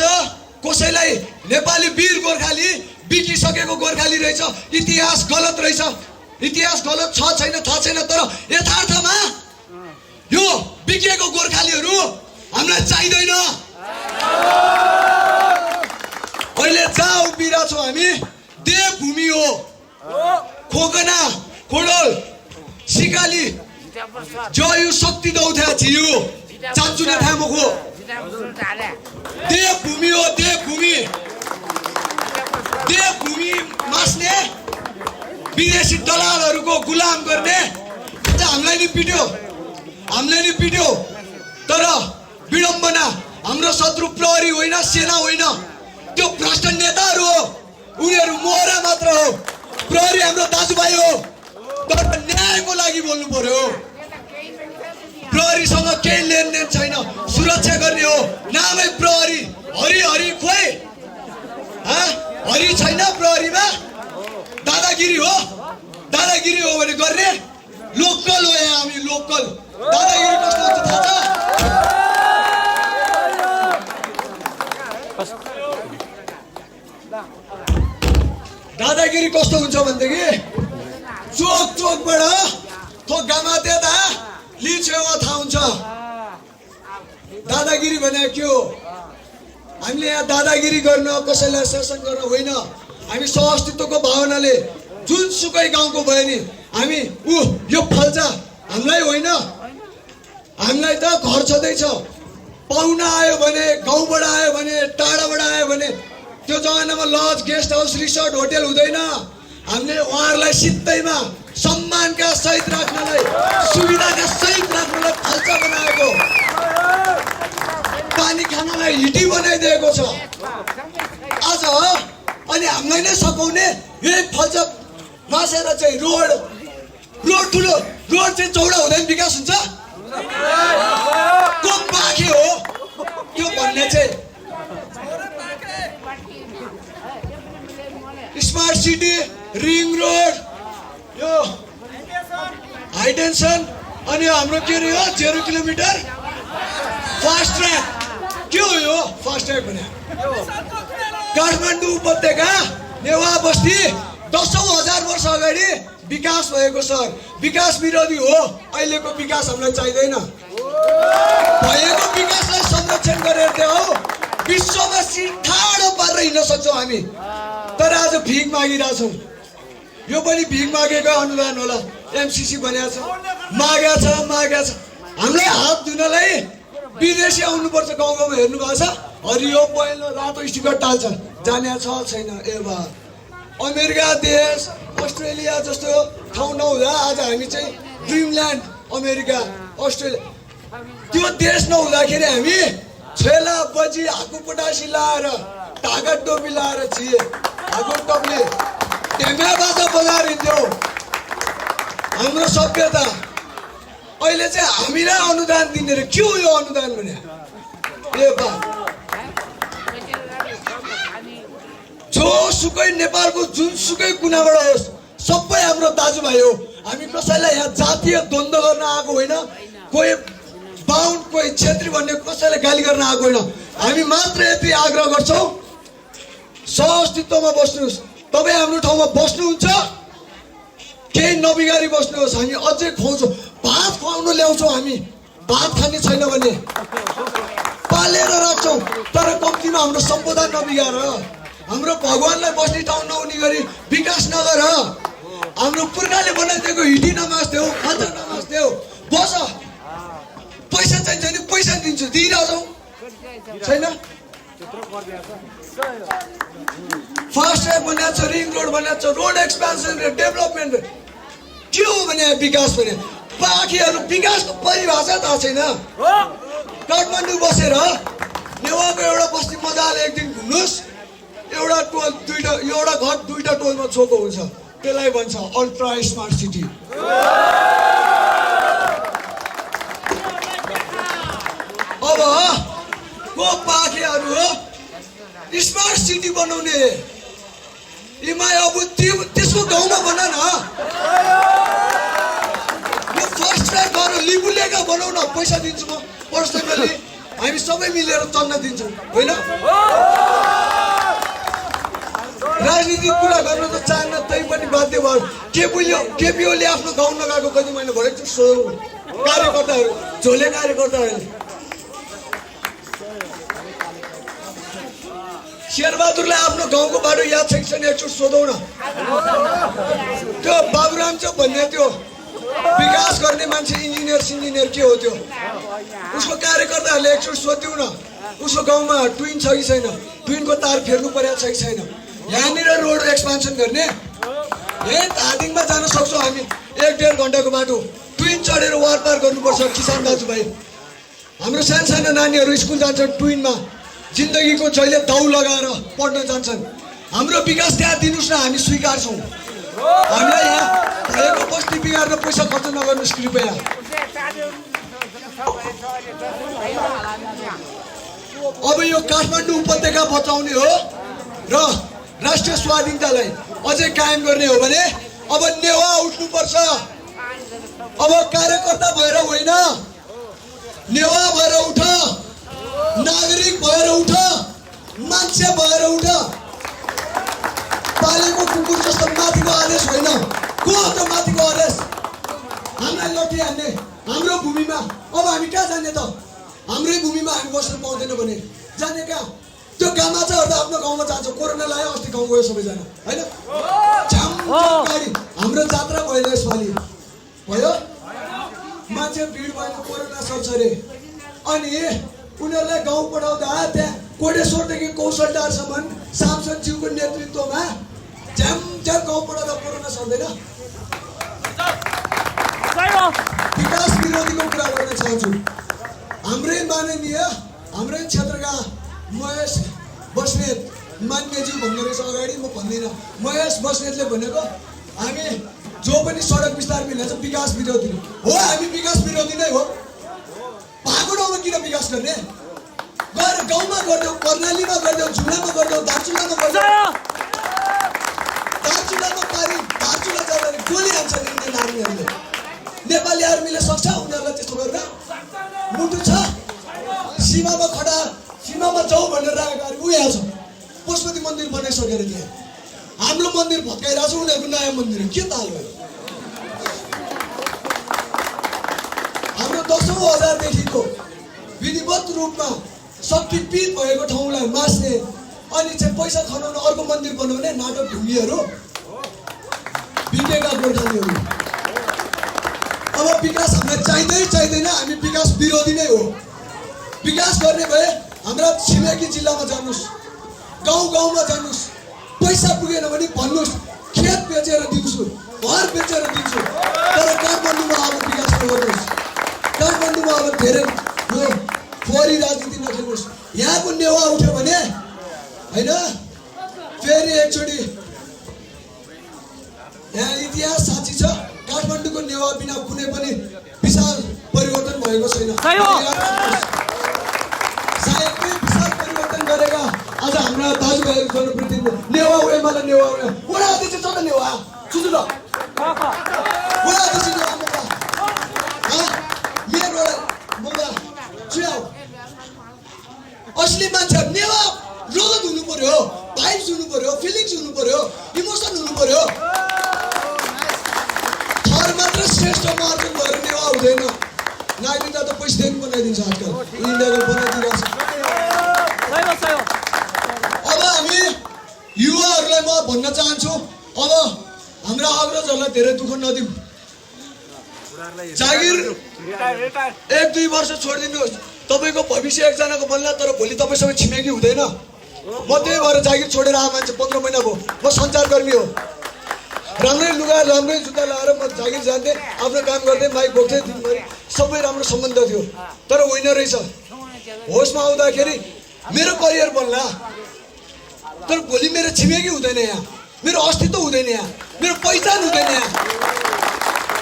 कसैलाई नेपाली वीर गोर्खाली बिकिसकेको गोर्खाली रहेछ इतिहास गलत रहेछ इतिहास गलत छ छैन थाहा छैन तर यथार्थमा यो बिकेको गोर्खालीहरू हामीलाई चाहिँदैन अहिले जहाँ उभिरा छौँ हामी देवभूमि हो खोकना खोडल सिकाली जयु शक्ति दौथ्या छियु चान्चुने थामुखो देवभूमि हो देवभूमि मास्ने विदेशी दलालहरूको गुलाम गर्ने हामीलाई नि पिट्यो तर विडम्बना हाम्रो शत्रु प्रहरी होइन सेना होइन त्यो भ्रष्ट नेताहरू हो उनीहरू मोहरा मात्र हो प्रहरी हाम्रो दाजुभाइ हो तर न्यायको लागि बोल्नु पर्यो प्रहरीसँग केही लेनदेन छैन सुरक्षा गर्ने हो नामै प्रहरी हरि खोइ हरि छैन प्रहरीमा दादागिरी हो भने गर्ने लोकल हो यहाँ हामी लोकल दादागिरी कस्तो हुन्छ थाहा छ दादागिरी कस्तो हुन्छ भनेदेखि चोकबाट थोक्कामा त्यता लिछेवा थाहा हुन्छ दादागिरी भने के हो हामीले यहाँ दादागिरी गर्न कसैलाई शासन गर्न होइन हामी सहअस्तित्वको भावनाले जुनसुकै गाउँको भयो नि हामी यो फल्छ हामीलाई होइन हामीलाई त घर छँदैछ पाहुना आयो भने गाउँबाट आयो भने टाढाबाट आयो भने त्यो जमानामा lodge guest house resort hotel हुँदैन हामीले उहाँहरूलाई सित्तैमा सम्मानका सहित राख्नलाई सुविधाका सहित राख्नलाई फल्चा बनाएको पानी खानलाई हिटी बनाइदिएको छ आज अनि हामीलाई नै सघाउने यही फल्चा मासेर चाहिँ रोड ठुलो रोड चाहिँ चौडा हुँदैन विकास हुन्छ को बाँकी हो त्यो भन्ने चाहिँ स्मार्ट सिटी रिङ रोड यो हाइटेन्सन अनि हाम्रो के अरे हो 0 किलोमिटर फास्ट ट्र्याक के हो यो फास्ट ट्र्याक भने काठमाडौँ उपत्यका नेवा बस्ती 10,000 वर्ष अगाडि विकास भएको सर विकास विरोधी हो अहिलेको विकास हामीलाई चाहिँदैन भएको विकासलाई संरक्षण गरेर देऊ विश्वमा ठाडो पारेर हिँड्न सक्छौँ हामी तर आज भिख मागिरहेछौँ यो पनि भिख मागेको अनुदान होला एमसीसी भनेको छ मागेको छ हामीलाई हात धुनलाई विदेशी आउनुपर्छ गाउँमा हेर्नु भएको छ हरियो पहेँलो रातो स्टिकर टाल्छ जाने छ छैन ए बा अमेरिका देश अस्ट्रेलिया जस्तो ठाउँ नहुँदा आज हामी चाहिँ ड्रिमल्यान्ड अमेरिका अस्ट्रेलिया त्यो देश नहुँदाखेरि हामी छेला बजी हाकु पटासी लाएर ढाका टोपी लाएर छिए हाकु टोपीले ढेम्या बाजा बजाएर हिँड्थ्यौँ हाम्रो सभ्यता अहिले चाहिँ हामीलाई अनुदान दिने रे के हो यो अनुदान भने ए बा जोसुकै नेपालको जुनसुकै कुनाबाट होस् सबै हाम्रो दाजुभाइ हो हामी कसैलाई यहाँ जातीय द्वन्द्व गर्न आएको होइन कोही बाहुन कोही छेत्री भन्ने कसैलाई गाली गर्न आएको होइन हामी मात्र यति आग्रह गर्छौँ सहअस्तित्वमा बस्नुहोस् तपाईँ हाम्रो ठाउँमा बस्नुहुन्छ केही नबिगारी बस्नुहोस् हामी अझै खुवाउँछौँ भात खुवाउनु ल्याउँछौँ हामी भात खाने छैन भने पालेर राख्छौँ तर कम्तीमा हाम्रो सम्पदा नबिगार हाम्रो भगवान्लाई बस्ने ठाउँ नहुने गरी विकास नगर हाम्रो पुर्खाले बनाइदिएको हिटी नमास्देऊ खाजा नमास्देऊ बस पैसा चाहिन्छ भने पैसा दिन्छु दिइरहेछौँ छैन फास्ट ट्र्याक बनाएको छ रिङ रोड बनाएको छ रोड एक्सपेन्सन र डेभलपमेन्ट के हो भने विकास भने बाँकीहरू विकासको परिभाषा थाहा छैन काठमाडौँ बसेर नेवाको एउटा बस्ती मजाले एक दिन घुम्नुहोस् एउटा टोल एउटा घर दुईटा टोलमा छोको हुन्छ त्यसलाई भन्छ अल्ट्रा स्मार्ट सिटी अब को पाखेहरू हो स्मार्ट सिटी बनाउने इमाया अब त्यसको गाउँमा बना न बनाऊ न, पैसा दिन्छु म पर्सनली, हामी सबै मिलेर चन्दा दिन्छौँ होइन। राजनीतिक कुरा गर्न त चाहन्न, तै पनि बाध्य भयो। केपिओले आफ्नो गाउँ नगएको कति महिना भएको छु कार्यकर्ताहरू, झोले कार्यकर्ताहरूले। शेरबहादुरलाई आफ्नो गाउँको बाटो याद छ कि छैन एकचोटि सोधौँ न। त्यो बाबुराम चोक भन्ने त्यो विकास गर्ने मान्छे इन्जिनियर के हो त्यो, उसको कार्यकर्ताहरूले एकचोटि सोधिदिउँ न उसको गाउँमा ट्विन छ कि छैन, ट्विनको तार फेर्नु परेको छ कि छैन। यहाँनिर रोड एक्सपान्सन गर्ने यही धादिङमा जान सक्छौँ हामी, 1-1.5 घन्टाको बाटो। ट्विन चढेर वार पार गर्नुपर्छ किसान दाजुभाइ। हाम्रो सानो नानीहरू स्कुल जान्छन् ट्विनमा, जिन्दगीको जहिले दाउ लगाएर पढ्न जान्छन्। हाम्रो विकास त्यहाँ दिनुहोस् न, हामी स्वीकार्छौँ। हामीलाई यहाँ भएको बस्ती बिगार्न पैसा खर्च नगर्नुहोस् कृपया। अब यो काठमाडौँ उपत्यका बचाउने हो र राष्ट्रिय स्वाधीनतालाई अझै कायम गर्ने हो भने अब नेवा उठ्नुपर्छ। अब कार्यकर्ता भएर होइन, नेवा भएर उठ, नागरिक भएर उठ, मान्छे भएर उठ। पालेको कुकुर जस्तो माथिको आदेश होइन। को हो त माथिको आदेश? हामीलाई लटी हान्ने हाम्रो भूमिमा। अब हामी कहाँ जाने त? हाम्रै भूमिमा हामी बस्न पाउँदैन भने जाने कहाँ? त्यो गामाचाहरू त आफ्नो गाउँमा जान्छ। कोरोना लाग्यो अस्ति गाउँ गयो सबैजना होइन। गाडी हाम्रो जात्रा भयो यसपालि भयो, मान्छे भिड भएन, कोरोना सर्छ अरे। अनि उनीहरूलाई गाउँ पठाउँदा त्यहाँ कोटेश्वरदेखि कौशलटारसम्म सांसदज्यूको नेतृत्वमा झ्याम गाउँ पठाउँदा कोरोना सर्दैन। विकास विरोधीको कुरा गर्न चाहन्छु। हाम्रै माननीय हाम्रै क्षेत्रका महेश बस्नेत मान्यज्यू भन्ने रहेछ अगाडि, म भन्दिनँ। महेश बस्नेतले भनेको हामी जो पनि सडक विस्तार मिल्छ विकास विरोधी हो। हामी विकास विरोधी नै हो। भएको ठाउँमा किन विकास गर्ने? गएर गाउँमा गरिदेऊ, कर्णालीमा गरिदेऊ, झुलामा गरिदेऊ, दार्चुलामा गरिदेऊ। दार्चुलामा पारि दार्चुला जाँदा गोली हान्छ इन्डियन आर्मीहरूले। नेपाली आर्मीले सक्छ उनीहरूलाई त्यस्तो गर्न? मुटु छ? सीमामा खडा, सीमामा जाउँ भनेर राखेको आर्मी ऊ यहाँ छ। पशुपति मन्दिर बनाइसकेर त्यहाँ हाम्रो मन्दिर भत्काइरहेको छ, उनीहरूको नयाँ मन्दिर के ताल भयो? हाम्रो 10औं हजारदेखिको विधिवत रूपमा शक्तिपीठ भएको ठाउँलाई मास्ने अनि चाहिँ पैसा खनाउन अर्को मन्दिर बनाउने नाटक ढुङ्गीहरू बितेका गोर्खालीहरू। अब विकास हामीलाई चाहिँदैन, हामी विकास विरोधी नै हो। विकास गर्ने भए हाम्रा छिमेकी जिल्लामा जानुहोस्, गाउँमा जानुहोस्, पैसा पुगेन भने भन्नुहोस्, खेत बेचेर दिन्छु, घर बेचेर दिन्छु। तर काठमाडौँमा अब विकास नगर्नुहोस्। काठमाडौँमा अब धेरै यो फोहोरी राजनीति नखेल्नुहोस्। यहाँको नेवा उठ्यो भने होइन फेरि एकचोटि यहाँ इतिहास साँची छ। काठमाडौँको नेवा बिना कुनै पनि विशाल परिवर्तन भएको छैन। सायदै विशाल परिवर्तन गरेका आज हाम्रा दाजुभाइहरू जनप्रतिनिधि नेवा उयो मलाई नेवा उयो वडा अध्यक्ष छ त नेवा सुन्नु ल वडा अध्यक्ष नेवा मेरो मोगा चुयाउ असली मान्छे नेवा रगत हुनु पर्यो, भाइब्स हुनु पर्यो, फिलिङ्स हुनु पर्यो, इमोसन हुनु पर्यो। थर मात्र श्रेष्ठ मार्जन भएर नेवा हुँदैन। नागरिकता त पैसादेखि बनाइदिन्छ आजकल, इन्डियाले बनाइदिइरहेको छ। अब हामी युवाहरूलाई म भन्न चाहन्छु, अब हाम्रा अग्रजहरूलाई धेरै दुःख नदिउँ। जागिर 1-2 वर्ष छोडिदिनुहोस्, तपाईँको भविष्य एकजनाको बन्ला, तर भोलि तपाईँसँग छिमेकी हुँदैन। म त्यही भएर जागिर छोडेर आएको मान्छे 15 महिना भयो। म सञ्चारकर्मी हो। राम्रै लुगा राम्रै जुत्ता लगाएर म जागिर जान्थेँ, आफ्नो काम गर्दै माइक बोक्थेँ दिनभरि, सबै राम्रो सम्बन्ध थियो। तर होइन रहेछ, होसमा आउँदाखेरि मेरो करियर बन्ला, तर भोलि मेरो छिमेकी हुँदैन यहाँ, मेरो अस्तित्व हुँदैन यहाँ, मेरो पहिचान हुँदैन यहाँ।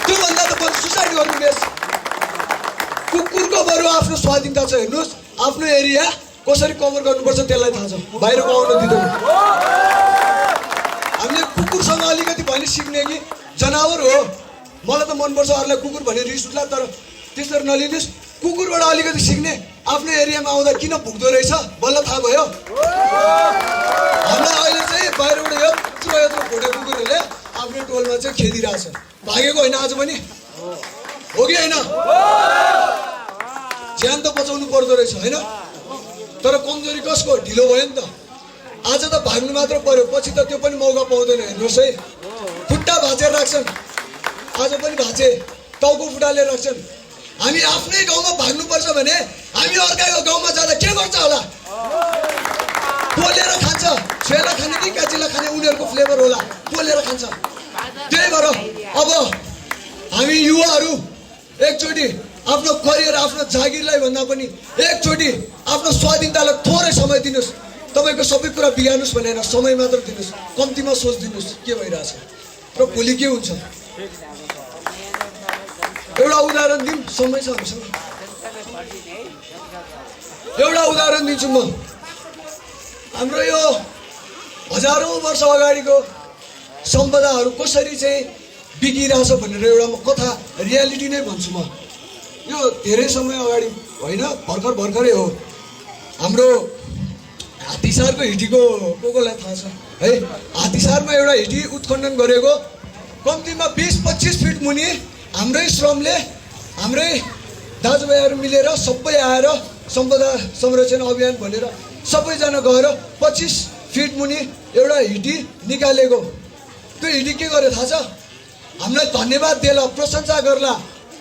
त्योभन्दा त बरु सुसाइड गर्नु बेस। कुकुरको बरु आफ्नो स्वाधीनता छ। हेर्नुहोस् आफ्नो एरिया कसरी कभर गर्नुपर्छ त्यसलाई थाहा छ, बाहिरको आउन दिँदैन। हामीले कुकुरसँग अलिकति भने सिक्ने कि जनावर हो। मलाई त मनपर्छ, अरूलाई कुकुर भने रिस उठ्ला, तर त्यसरी नलिनुहोस्। कुकुरबाट अलिकति सिक्ने आफ्नो एरियामा आउँदा किन भुक्दो रहेछ बल्ल थाहा भयो। हामीलाई अहिले चाहिँ बाहिरबाट यत्रो यत्रो भोटे कुकुरहरूले आफ्नो टोलमा चाहिँ खेदिरहेछ। भागेको होइन आज पनि, हो कि होइन? ज्यान त बचाउनु पर्दो रहेछ होइन? तर कमजोरी कसको? ढिलो भयो नि त। आज त भाग्नु मात्र पर्यो, पछि त त्यो पनि मौका पाउँदैन। हेर्नुहोस् है, खुट्टा भाँचेर राख्छन्, आज पनि भाँचे, टाउको फुटालेर राख्छन्। हामी आफ्नै गाउँमा भाग्नुपर्छ भने हामी अर्काको गाउँमा जाँदा के गर्छ होला? पोलेर खान्छ। छेला खाने कि काचिला खाने उनीहरूको फ्लेभर होला, पोलेर खान्छ। त्यही भएर अब हामी युवाहरू एकचोटि आफ्नो करियर, आफ्नो जागिरलाई भन्दा पनि एकचोटि आफ्नो स्वाधीनतालाई थोरै समय दिनुहोस्। तपाईँको सबै कुरा बिगार्नुहोस् भनेर समय मात्र दिनुहोस्, कम्तीमा सोचिदिनुहोस् के भइरहेछ र भोलि के हुन्छ। एउटा उदाहरण दिउँ, समय छ हामीसँग। एउटा उदाहरण दिन्छु म। हाम्रो यो हजारौँ वर्ष अगाडिको सम्पदाहरू कसरी चाहिँ बिगिरहेछ भनेर एउटा म कथा, रियालिटी नै भन्छु म। यो धेरै समय अगाडि होइन, भर्खरै हो। हाम्रो हात्तीसारको हिटीको कोलाई थाहा छ है? हात्तीसारमा एउटा हिटी उत्खनन गरेको कम्तीमा 20-25 फिट मुनि हाम्रै श्रमले, हाम्रै दाजुभाइहरू मिलेर सबै आएर सम्पदा संरक्षण अभियान भनेर सबैजना गएर 25 फिट मुनि एउटा हिटी निकालेको। त्यो हिटी के गर्यो थाहा छ? हामीलाई धन्यवाद देला, प्रशंसा गर्ला,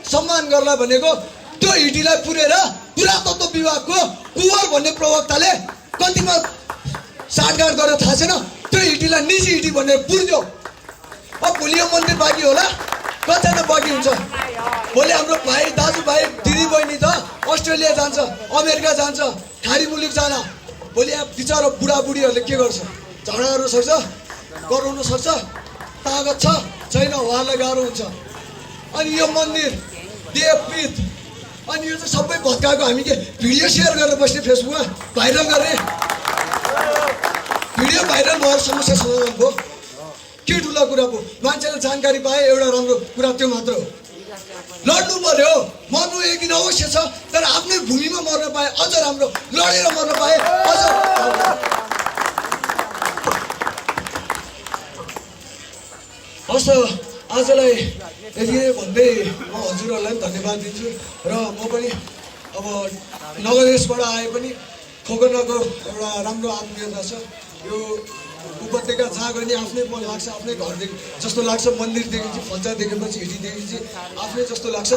सम्मान गर्ला भनेको त्यो हिटीलाई पुरेर पुरातत्व विभागको कुवर भन्ने प्रवक्ताले कतिमा साटगाट गरेर थाहा छैन, त्यो हिटीलाई निजी हिटी भनेर पुर्यो। अब भोलि यो मन्दिर बाँकी होला, कतिजना बाँकी हुन्छ? भोलि हाम्रो भाइ, दाजुभाइ, दिदीबहिनी त अस्ट्रेलिया जान्छ, अमेरिका जान्छ, खाडी मुलुक जान। भोलि यहाँ बिचरा बुढाबुढीहरूले के गर्छ? झगडाहरू सक्छ, कराउन सक्छ, तागत छ छैन, उहाँलाई गाह्रो हुन्छ। अनि यो मन्दिर देवपीठ, अनि यो चाहिँ सबै भत्काएको। हामी के भिडियो सेयर गरेर बस्ने, फेसबुकमा भाइरल गर्ने? भिडियो भाइरल भएर समस्या समाधान भयो? के ठुलो कुरा भयो? मान्छेले जानकारी पाए, एउटा राम्रो कुरा त्यो मात्र हो। लड्नु पर्यो, मर्नु एक दिन अवश्य छ, तर आफ्नै भूमिमा मर्न पाए अझ राम्रो, लडेर मर्न पाए अझ। हस् त, आजलाई यति नै भन्दै म हजुरहरूलाई पनि धन्यवाद दिन्छु। र म पनि अब नगरदेशबाट आए पनि खोकर्नाको एउटा राम्रो आत्मीयता छ। यो उपत्यका जहाँ गयो आफ्नै मन लाग्छ, आफ्नै घरदेखि जस्तो लाग्छ। मन्दिर देखिन्छ, फल्चा देखेपछि, हिटी देखिन्छ, आफ्नै जस्तो लाग्छ।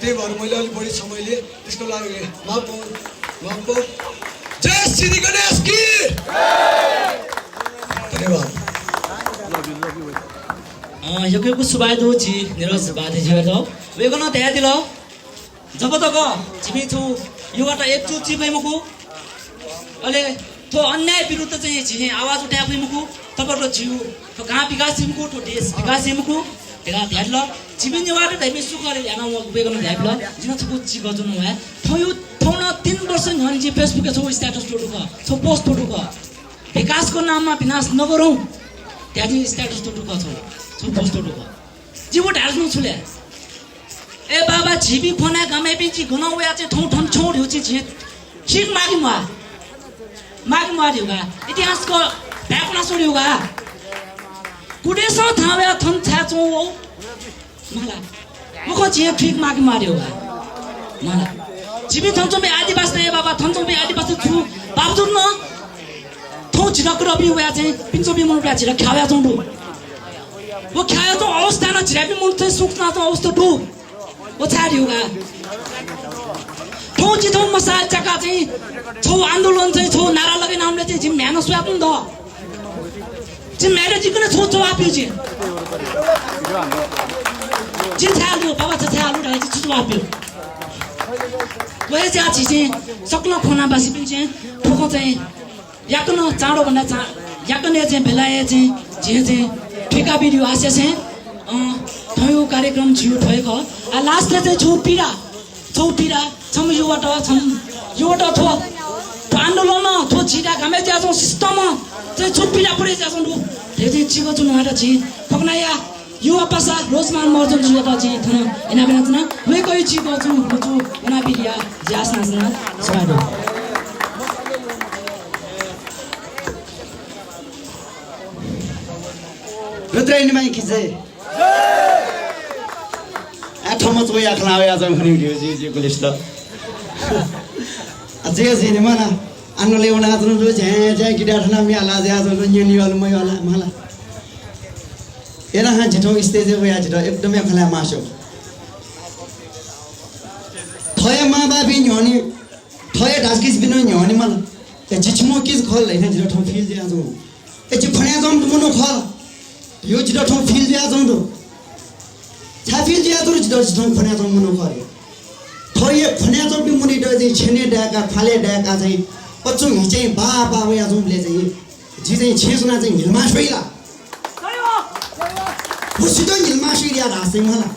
त्यही भएर मैले अलिक बढी समय लिएँ, त्यसको लागि माफ। जय श्री गणेश की धन्यवाद। 여기고 수바이도 지 내려서 바디지어도 왜 그러나 대야들어 저보다가 집이 또 요가다 एकचोटि चिपै मुखु अहिले तो अन्याय विरुद्ध चाहिँ झिने आवाज उठाए पनि मुखु तपाईहरुको जिउ तो गाँ विकास मुखु तो देश विकास मुखु तेगा ध्यान ल जीवन निवार दैमे सुखले ध्यान म बेगन ध्यान ल जिन छकु ची गजुन भए थयो थौना 3 वर्ष हन्जी फेसबुक छ स्ट्याटस टोटुक छ पोस्ट टोटुक विकासको नाममा विनाश नगरौं त्यहाँ स्ट्याटस टोटुक छ पोस्ट टोटुक जीव ढाल्नु छुले ए बाबा जीवी खोना गमे पिची गुना वया चाहिँ ठौ ठन छोड्यो चाहिँ ठीक मागी मारियोगा इतिहासको भ्याकुना छोड्योगा कुडेस थाव्या थन छाचो मला मुख चाहिँ ठीक मागी मारियोगा मला जीवी थन्चो बे आदिवासी ए बाबा थन्चो बे आदिवासी छु बाबजुन न थौ झिरक रबी वया चाहिँ पिन्चो बे मन प्याछि र खाव्या चौडु वो खाया तो अवस्था न झिरापी मन चाहिँ सुक्ना त अवस्था दु वो छाड्योगा ठौ चिठौ मसाल चका चाहिँ छौ आन्दोलन चाहिँ छौ नारा लगाइन हामीले चाहिँ जिम म्यान सुयात नि त जिम म्यान जिकन छौ छौ आप्यो जी जिम छाल्यो बाबा छाल्यो ढाइ चाहिँ छौ आप्यो वय चाहिँ चाहिँ सक्न खोना बासी पनि चाहिँ ठोक चाहिँ याकन चाँडो भन्दा याकने चाहिँ बेलाए चाहिँ जे चाहिँ ठेका भिडियो आसे चाहिँ थयो कार्यक्रम छिउ थएको आ लास्ट चाहिँ छौ पीडा छम युवाटा थो आन्दोलन थो छिटा घामे जाछौ सिस्टम चाहिँ छौ पीडा परे जाछौ दु धेरै चिको जुन हटा छि फकनाया युवा पासा रोजमान मर्जन जुयाटा जी थन एना बेना वे कोई ची बचु बचु एना बिलिया जास नासना सवादो रुद्रायनी माई खिचे थमच वे आखला वे आज खनि भिडियो जी पुलिस त अझै जिने mana anu leuna atun lu jai kita thana mi ala ja so nyuni wal mai wala mala era han jito stage we ya jito ekdam khala maso thoya ma ba bi nyoni thoya daskis bino nyoni mala e jichmo kis khol lai jito thon feel ja so e ji phanya jom muno khol yo jito thon feel ja jom do cha feel ja do jito thon phanya jom muno khol thoya phanya jom bi muni do ji chene da ka phale da ka chai पच्चों हिचे बाबा way आजमले चाहिँ जी चाहिँ छेसना चाहिँ हिलमासैला पुसितो हिलमासैरिया रासे मला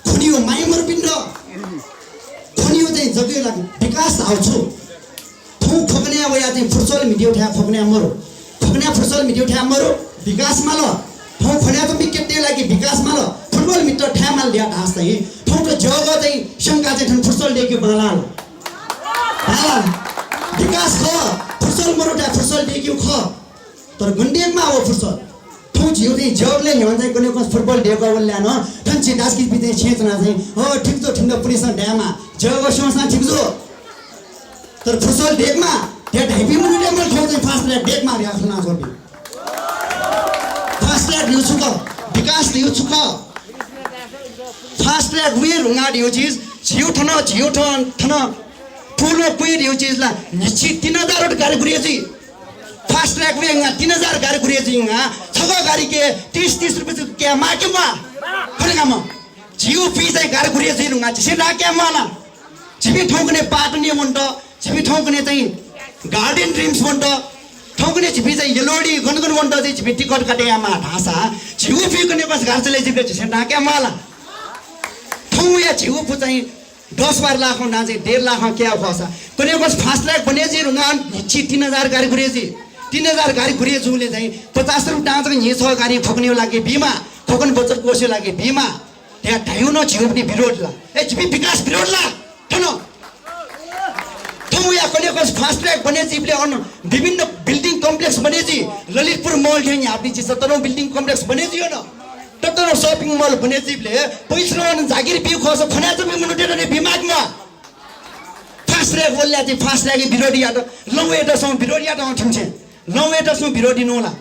खुनियो माइमर पिण्ड खुनियो चाहिँ जग्यो लागि विकास आउँछु थौ खगने वया चाहिँ फुर्सल मिडियो ठ्या खगने मरो खगने फुर्सल मिडियो ठ्या मरो विकास माल थौ खन्या त विकेट लागि विकास माल फुटबल मिटर ठ्या माल ल्या ढास चाहिँ थौ त जग चाहिँ शंका चाहिँ ठन फुर्सल लेके बालाल विकास ख फुर्सल मरोटा फुर्सल देखियो ख तर गन्डेमा हो फुर्सल ठौ जिउ चाहिँ जगले न्यान चाहिँ कुनै कस फुटबल डेको वल्ला न ठन्ची दासकी बिते छेचना चाहिँ हो ठीक छ ठिन्द पुलिस ड्यामा जग सोसा ठीक छ तर फुर्सल डेकमा त्या ढाइपी मुनि डेमल ठौ चाहिँ फास्ट ल्याग डेक मारि आफ्ना छोडी फास्ट ल्याग दिउ छु क विकास दिउ छु क फास्ट ल्याग वे रुङा दिउ चीज जिउ ठन ठुलो कुएर यो चीजला निश्चित 3000 गाडी गुरिएजी फास्ट ट्रैक में 3000 गाडी गुरिएजी छगो गाडी के 30 रुपैयाँ के माके मा खनेगाम जिउ फी चाहिँ गाडी गुरिएजी रुङा चाहिँ राके माला छिबी ठौकने पाटनी मन्ट छिबी ठौकने चाहिँ गार्डन ड्रीम्स मन्ट ठौकने छिबी चाहिँ यलोडी गनगन मन्ट चाहिँ छिबी टिकट काटेयामा ढासा जिउ फी कने बस घर चले जिबे चाहिँ राके माला ठौ या जिउ फु चाहिँ 10-12 लाख ना चाहिँ 1.5 लाख क्या फसा कुनै बस फास्ट लाख बने जी रुङा 3000 गाडी गुरिएजी 3000 गाडी गुरिएजुले चाहिँ 50 रुपैयाँ चाहिँ नि छ गाडी ठोक्ने लागि बीमा ठोकन बचत कोषले लागि बीमा त्यहाँ ढायु न छिउ पनि विरोधला ए छिबी विकास विरोधला ठनो ठौ या कुनै बस फास्ट ट्रैक बने जीले अन विभिन्न बिल्डिङ कम्प्लेक्स बने जी ललितपुर मॉल थे यहाँ पनि 17 बिल्डिङ कम्प्लेक्स बने जी न टटरो शॉपिंग मॉल बने जीले पैसा जागिर बिउ खस खन्या चाहिँ मुनु डेटने बिमागमा फास्ट ट्रैक बोल्या चाहिँ फास्ट ट्रैक विरोधी आट लौ एटसम विरोधी आट ठिन्छ लौ एटसम विरोधी नोला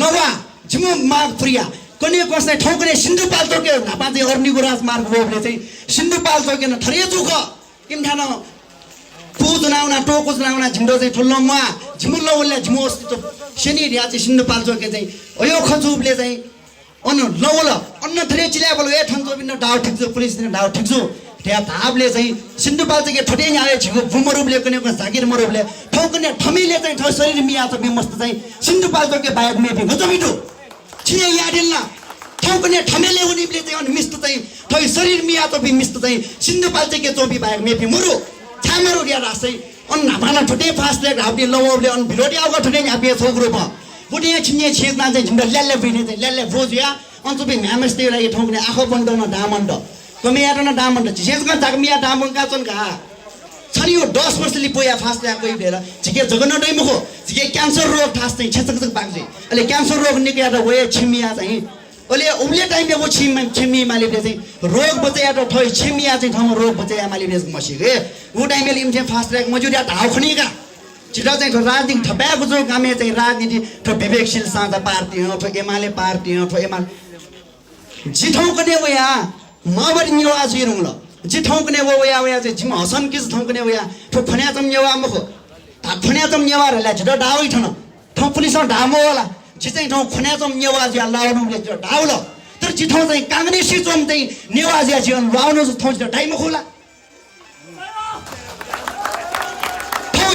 लवा जिमु माग प्रिया कने कसले ठौकने सिन्धुपाल तोके नापा चाहिँ अर्नीको राजमार्ग बोबले चाहिँ सिन्धुपाल तोके न थरे जुख किन ठान पुजनाउना टोको जनाउना झिन्डो चाहिँ ठुल्लमा झिमुल्लो बोल्या झिमो शनि रिया चाहिँ सिन्धुपाल तोके चाहिँ अयो खजुबले चाहिँ अन लौल अन्न थरे चिल्याबल ए ठन्जो बिन डाउ ठिक्जो पुलिस दिन डाउ ठिक्जो त्या ताबले चाहिँ सिन्धुपाल चाहिँ ठटे आए छिगो भुमरुबले कने को जागिर मरुबले ठौकने ठमीले चाहिँ ठौ शरीर मिया त बिमस्त चाहिँ सिन्धुपाल तोके बायक मेबि गजमिटो छिने याडिल्ला ठौकने ठमेले उनीले चाहिँ अन मिस्त चाहिँ ठै शरीर मिया त बिमस्त चाहिँ सिन्धुपाल चाहिँ के चोबी बायक मेबि मरु छामरु रिया रासै अन नामाला ठटे फास्ट लेग हाबले लौबले अन भिरोडी आउगा ठटे याबे छोग्रो भ बुढी छिने छेदना चाहिँ झिन्डा ल्याले बिने चाहिँ ल्याले भोजिया अन्तबे म्यामस्ते लागि ठौकने आखो बन्द न दामण्ड कमिया न दामण्ड जेसका जागमिया दामंका छन् का छनि यो 10 वर्षले पोया फास्ट ल्या कोही भेर झिके जगन दैमुखो झिके क्यान्सर रोग ठास चाहिँ छचक बाग्जे अहिले क्यान्सर रोग निके या वे छिमिया चाहिँ अहिले उले टाइमले वो छिमी मालिले चाहिँ रोग बचाया त थै छिमिया चाहिँ ठाउँ रोग बचाया मालिले मसिगे उ टाइमले इम चाहिँ फास्ट ल्या मजुरिया ढाउ खनिका छिटो चाहिँ राजनीति ठप्याएको जो कामे चाहिँ राजनीति ठो विवेकशील साझा पार्टी हो ठो एमाले पार्टी हो ठो एमाले जिठौँ कने वया माबरी न्यवा जिरुङ ल जिठौँ कने वया चाहिँ जिम हसन किस ठौँ कने वया ठो फन्या जम न्यवा मखो ता फन्या जम न्यवा रला छिटो डाउइ ठन ठौ पुलिस ढामो होला जि चाहिँ ठौ फन्या जम न्यवा ज्या लाउनुले छिटो डाउ ल तर जिठौँ चाहिँ काङ्ग्रेसी जोम चाहिँ न्यवा ज्या जीवन लाउनु ठौ छिटो डाइमो खोला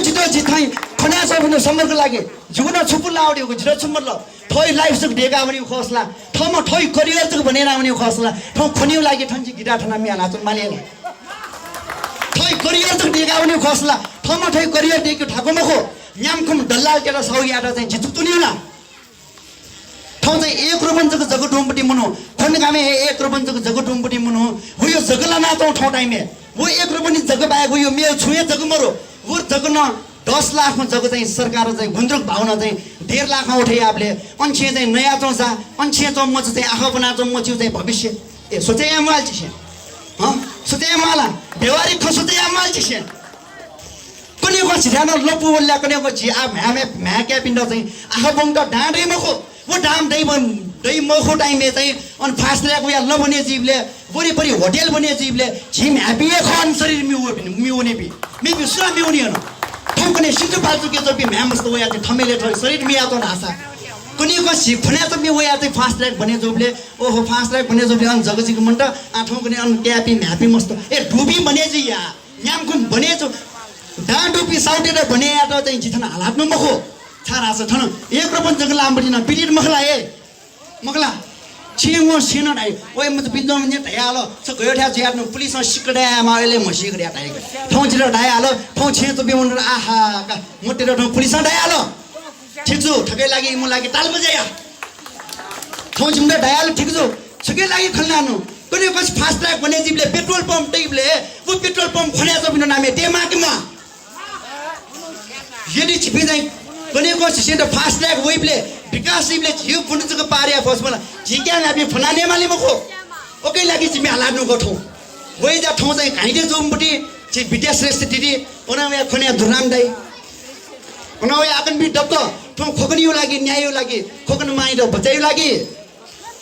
जितो जिथाइ खन्या छ भने सम्पर्क लागे जुगुना छुपुल लाउडिएको जिरो छुम्बर ल थोइ लाइफ सुक ढेगा पनि खसला थमा थोइ करियर जुग भनेर आउने खसला थौ खनिउ लागि ठन्जी गिटा ठना मिया नाचन मालिएला थोइ करियर जुग ढेगा पनि खसला थमा थोइ करियर देखि ठाको मखो न्यामखम दल्लाल केटा सौयाटा चाहिँ जितु तुनिउला ठाउँ चाहिँ एक रोपञ्चको जग्गा डुमपट्टि मुनु फोन कामे एक रोपञ्चको जग्गा डुमपट्टि मुनु हो यो जग्गाला नाचौँ ठाउँ टाइमे वो एक रोपनी जग्गा पाएको यो मेरो छुए जग्गा मरो वो जग्गा न 10 लाखमा जग्गा चाहिँ सरकार चाहिँ गुन्द्रुक भावना चाहिँ 1.5 लाखमा उठे आपले अन्छे चाहिँ नयाँ चौँ सा अन्छे चौँ म चाहिँ आँखा बनाउँछ म चाहिँ भविष्य ए सोचे माल चाहिँ सोचे माला व्यवहारिक खो सोचे माल चाहिँ कुनै को छिरान लपु बोल्ला कुनै को छि आ म्या क्या पिण्ड चाहिँ आँखा बङ्ग डाँडै मखो वो डाम दही मखो टाइमले चाहिँ अनि फास्ट ट्र्याक उयो नबने जीवले वरिपरि होटेल बने जीवले झिम ह्याप्पी खन शरीर मिउने पि मी विश्रा मिउने न ठोकने सिटु पाल्छु के जबि म्या मस्त उयो चाहिँ थमेले शरीर मिया त नासा कुनै को छि फने त मी उयो चाहिँ फास्ट ट्र्याक बने जोबले ओहो फास्ट ट्र्याक बने जोबले अन जगजिको मन्ट आठौँ कुनै अन क्यापी ह्याप्पी मस्त ए डुबी बने जी या न्यामकुन बने जो डाँडुपी साउटेर बने या त चाहिँ जिथन हालात मखो छारा छ थन एक रोपञ्चको लामबडी न पिरिट मखला ए मखला छिङो छिन डाइ ओइ म त बिन्दो नि ढायालो छ गयो ठ्या ज्याट्नु पुलिसमा सिकडा माले मसी गरे ढाइको ठाउँ छिर ढायालो ठाउँ छिन त बिउन आहा का मोटेर ठाउँ पुलिसमा ढायालो ठीक छु ठकै लागि म लागि ताल बजाया ठाउँ छिन ढायालो ठीक छु छकै लागि खल्नानु कुनै कस फास्ट ट्र्याक बने जिबले पेट्रोल पम्प टेबले वो पेट्रोल पम्प खन्या त बिनो नामे देमा कि म यदि छिपे चाहिँ कुनै को सिसेन्ट फास्ट ट्र्याक वेबले विकास जीवले झिउ पुण्यको पारिया फसमला झिक्या नापि फलाने माले मखो ओकै लागि चाहिँ हालानु गठौ वइ जा ठाउँ चाहिँ घाइटे जोमपट्टि चाहिँ विद्या श्रेष्ठ दिदी ओनाया खन्या धुराम दाइ ओनाया आकन बि डक्क ठाउँ खोकनियो लागि न्यायो लागि खोकन माइद बचाइयो लागि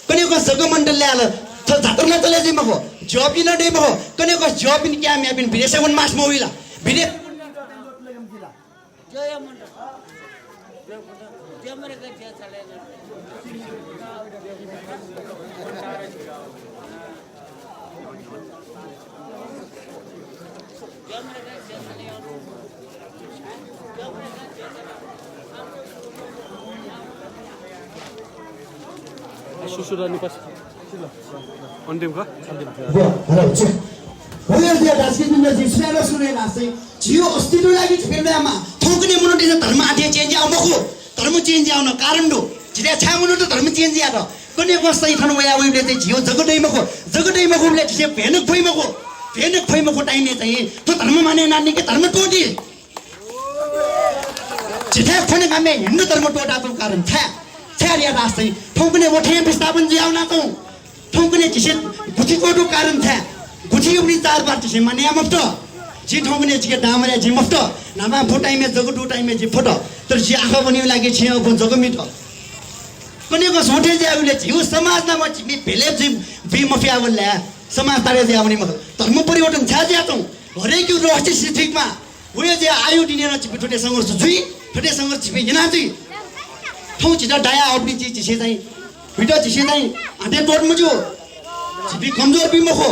कुनै को जग्गा मण्डल ल्याल त झातर न तले चाहिँ मखो जॉब न दे मखो कुनै को जॉब इन क्या म्या बिन विदेश वन मास मोइला विदेश सुसुरानी पछि अन्तिम का जियो अस्तित्व लागि फेर्दामा थोकने मुनोटी धर्म आथे चेन्ज आउ मखो धर्म चेन्ज आउन कारण दो जिते छा मुनोटी धर्म चेन्ज या त कने को सही थन वया वइले चाहिँ जियो जगडै मखो ले भेनक फै मखो टाइमले चाहिँ त धर्म माने नानी के धर्म टोटी जिते फने कामे हिन्दू धर्म टोटा त कारण छ्या या रास्ते ठोकने वठे विस्थापन जी आउना त ठोकने जिसे गुठी कोटो कारण था गुठी उनी 4 बार जिसे माने मफ्त जी ठोकने जिके दामरे जी मफ्त नामा फोटाइ में जगो दु टाइम में जी फोटो तर जी आखा बनियो लागि छ अब जगो मिट कने को सोटे जे आउले जिउ समाज नाम मी भेले जी बी मफिया बोल्ला समाज तारे जे आउनी मख धर्म परिवर्तन छ ज्या त हरेक यो राष्ट्रिय स्थितिमा उयो जे आयु दिनेर चाहिँ ठोटे संघर्ष जुई ठोटे संघर्ष पे जना जुई ठाउँ छिटा डाया आउटनी चीज जिसे चाहिँ भिडियो जिसे चाहिँ आधे टोट मुजो छिपी कमजोर भी मखो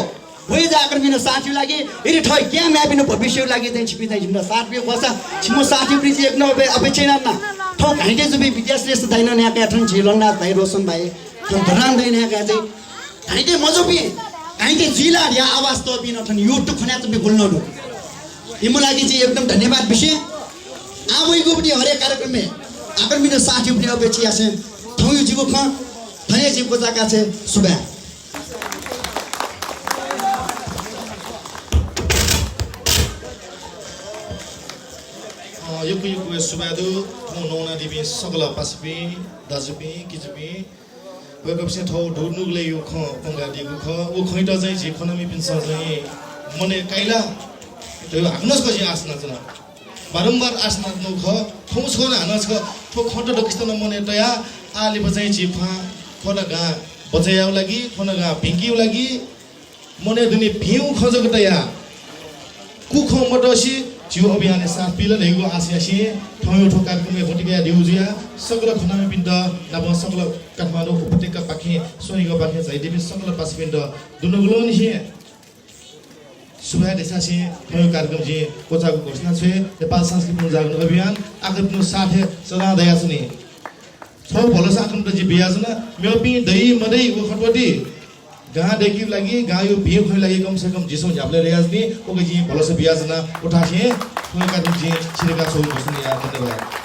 वही जाकर बिना साथी लागे यदि ठोय क्या मैं बिना भविष्य लागे चाहिँ छिपी चाहिँ जिम्दा साथ भी खोसा छिमो साथी प्रिजी एक न अपेक्षा न ठोक घाइटे जुबी विद्यास श्रेष्ठ दैन न यहाँ ठन झिलन्ना भाइ रोशन भाइ धरान दैन यहाँ चाहिँ घाइटे मजो भी घाइटे जिला या आवाज तो बिना ठन युट्युब खन्या त भी बोल्नु दो इमो लागि चाहिँ एकदम धन्यवाद विषय आबैको पनि हरेक कार्यक्रम में आकर मिनो साथी पनि अपेक्षा छ ठाउँ यो जीको ख थने जीको जाका छ सुबह यो सुबादु ठाउँ नौना दिबी सगला पासपी दाजुपी किजुपी वेकअपसे ठाउँ ढुनुगले यो ख पंगा दिगु ख ओ खैटा चाहिँ जे इकोनोमी पिन्छ चाहिँ मने काइला त्यो हाग्नस गजी आस्ना जना बारम्बार आस्ना नुख ठाउँ छोन हान छ थो खटो डकिस्तन मने तया आले बचाइ जिफा खनगा बचाइयाउ लागि खनगा भिंकिउ लागि मने दुनी भिउ खजक तया कुख मटसी जिउ अभियान साथ पिल लेगु आसियासी ठाउँ ठो कार्यक्रम भटिका दिउजिया सकल खनामे पिण्ड नब सकल काठमाडौँ उपत्यका पाखे सोनीको पाखे चाहिँ देवी सकल पास पिण्ड दुनुगुलो नि सुबह देशासी ठाउँ कार्यक्रम जी कोचाको घोषणा छ नेपाल संस्कृति जागरण अभियान आकर्षण साथ सदा दया सुनि छौ भलो साकम त जी बियाजना मेपी दही मदै ओ खटवटी गाँ देखि लागि गायो भिउ खै लागि कम से कम जिसो झाप्ले रियाजनी ओके जी भलो से बियाजना उठासे ठाउँ कार्यक्रम जी छिरेका छौ घोषणा या धन्यवाद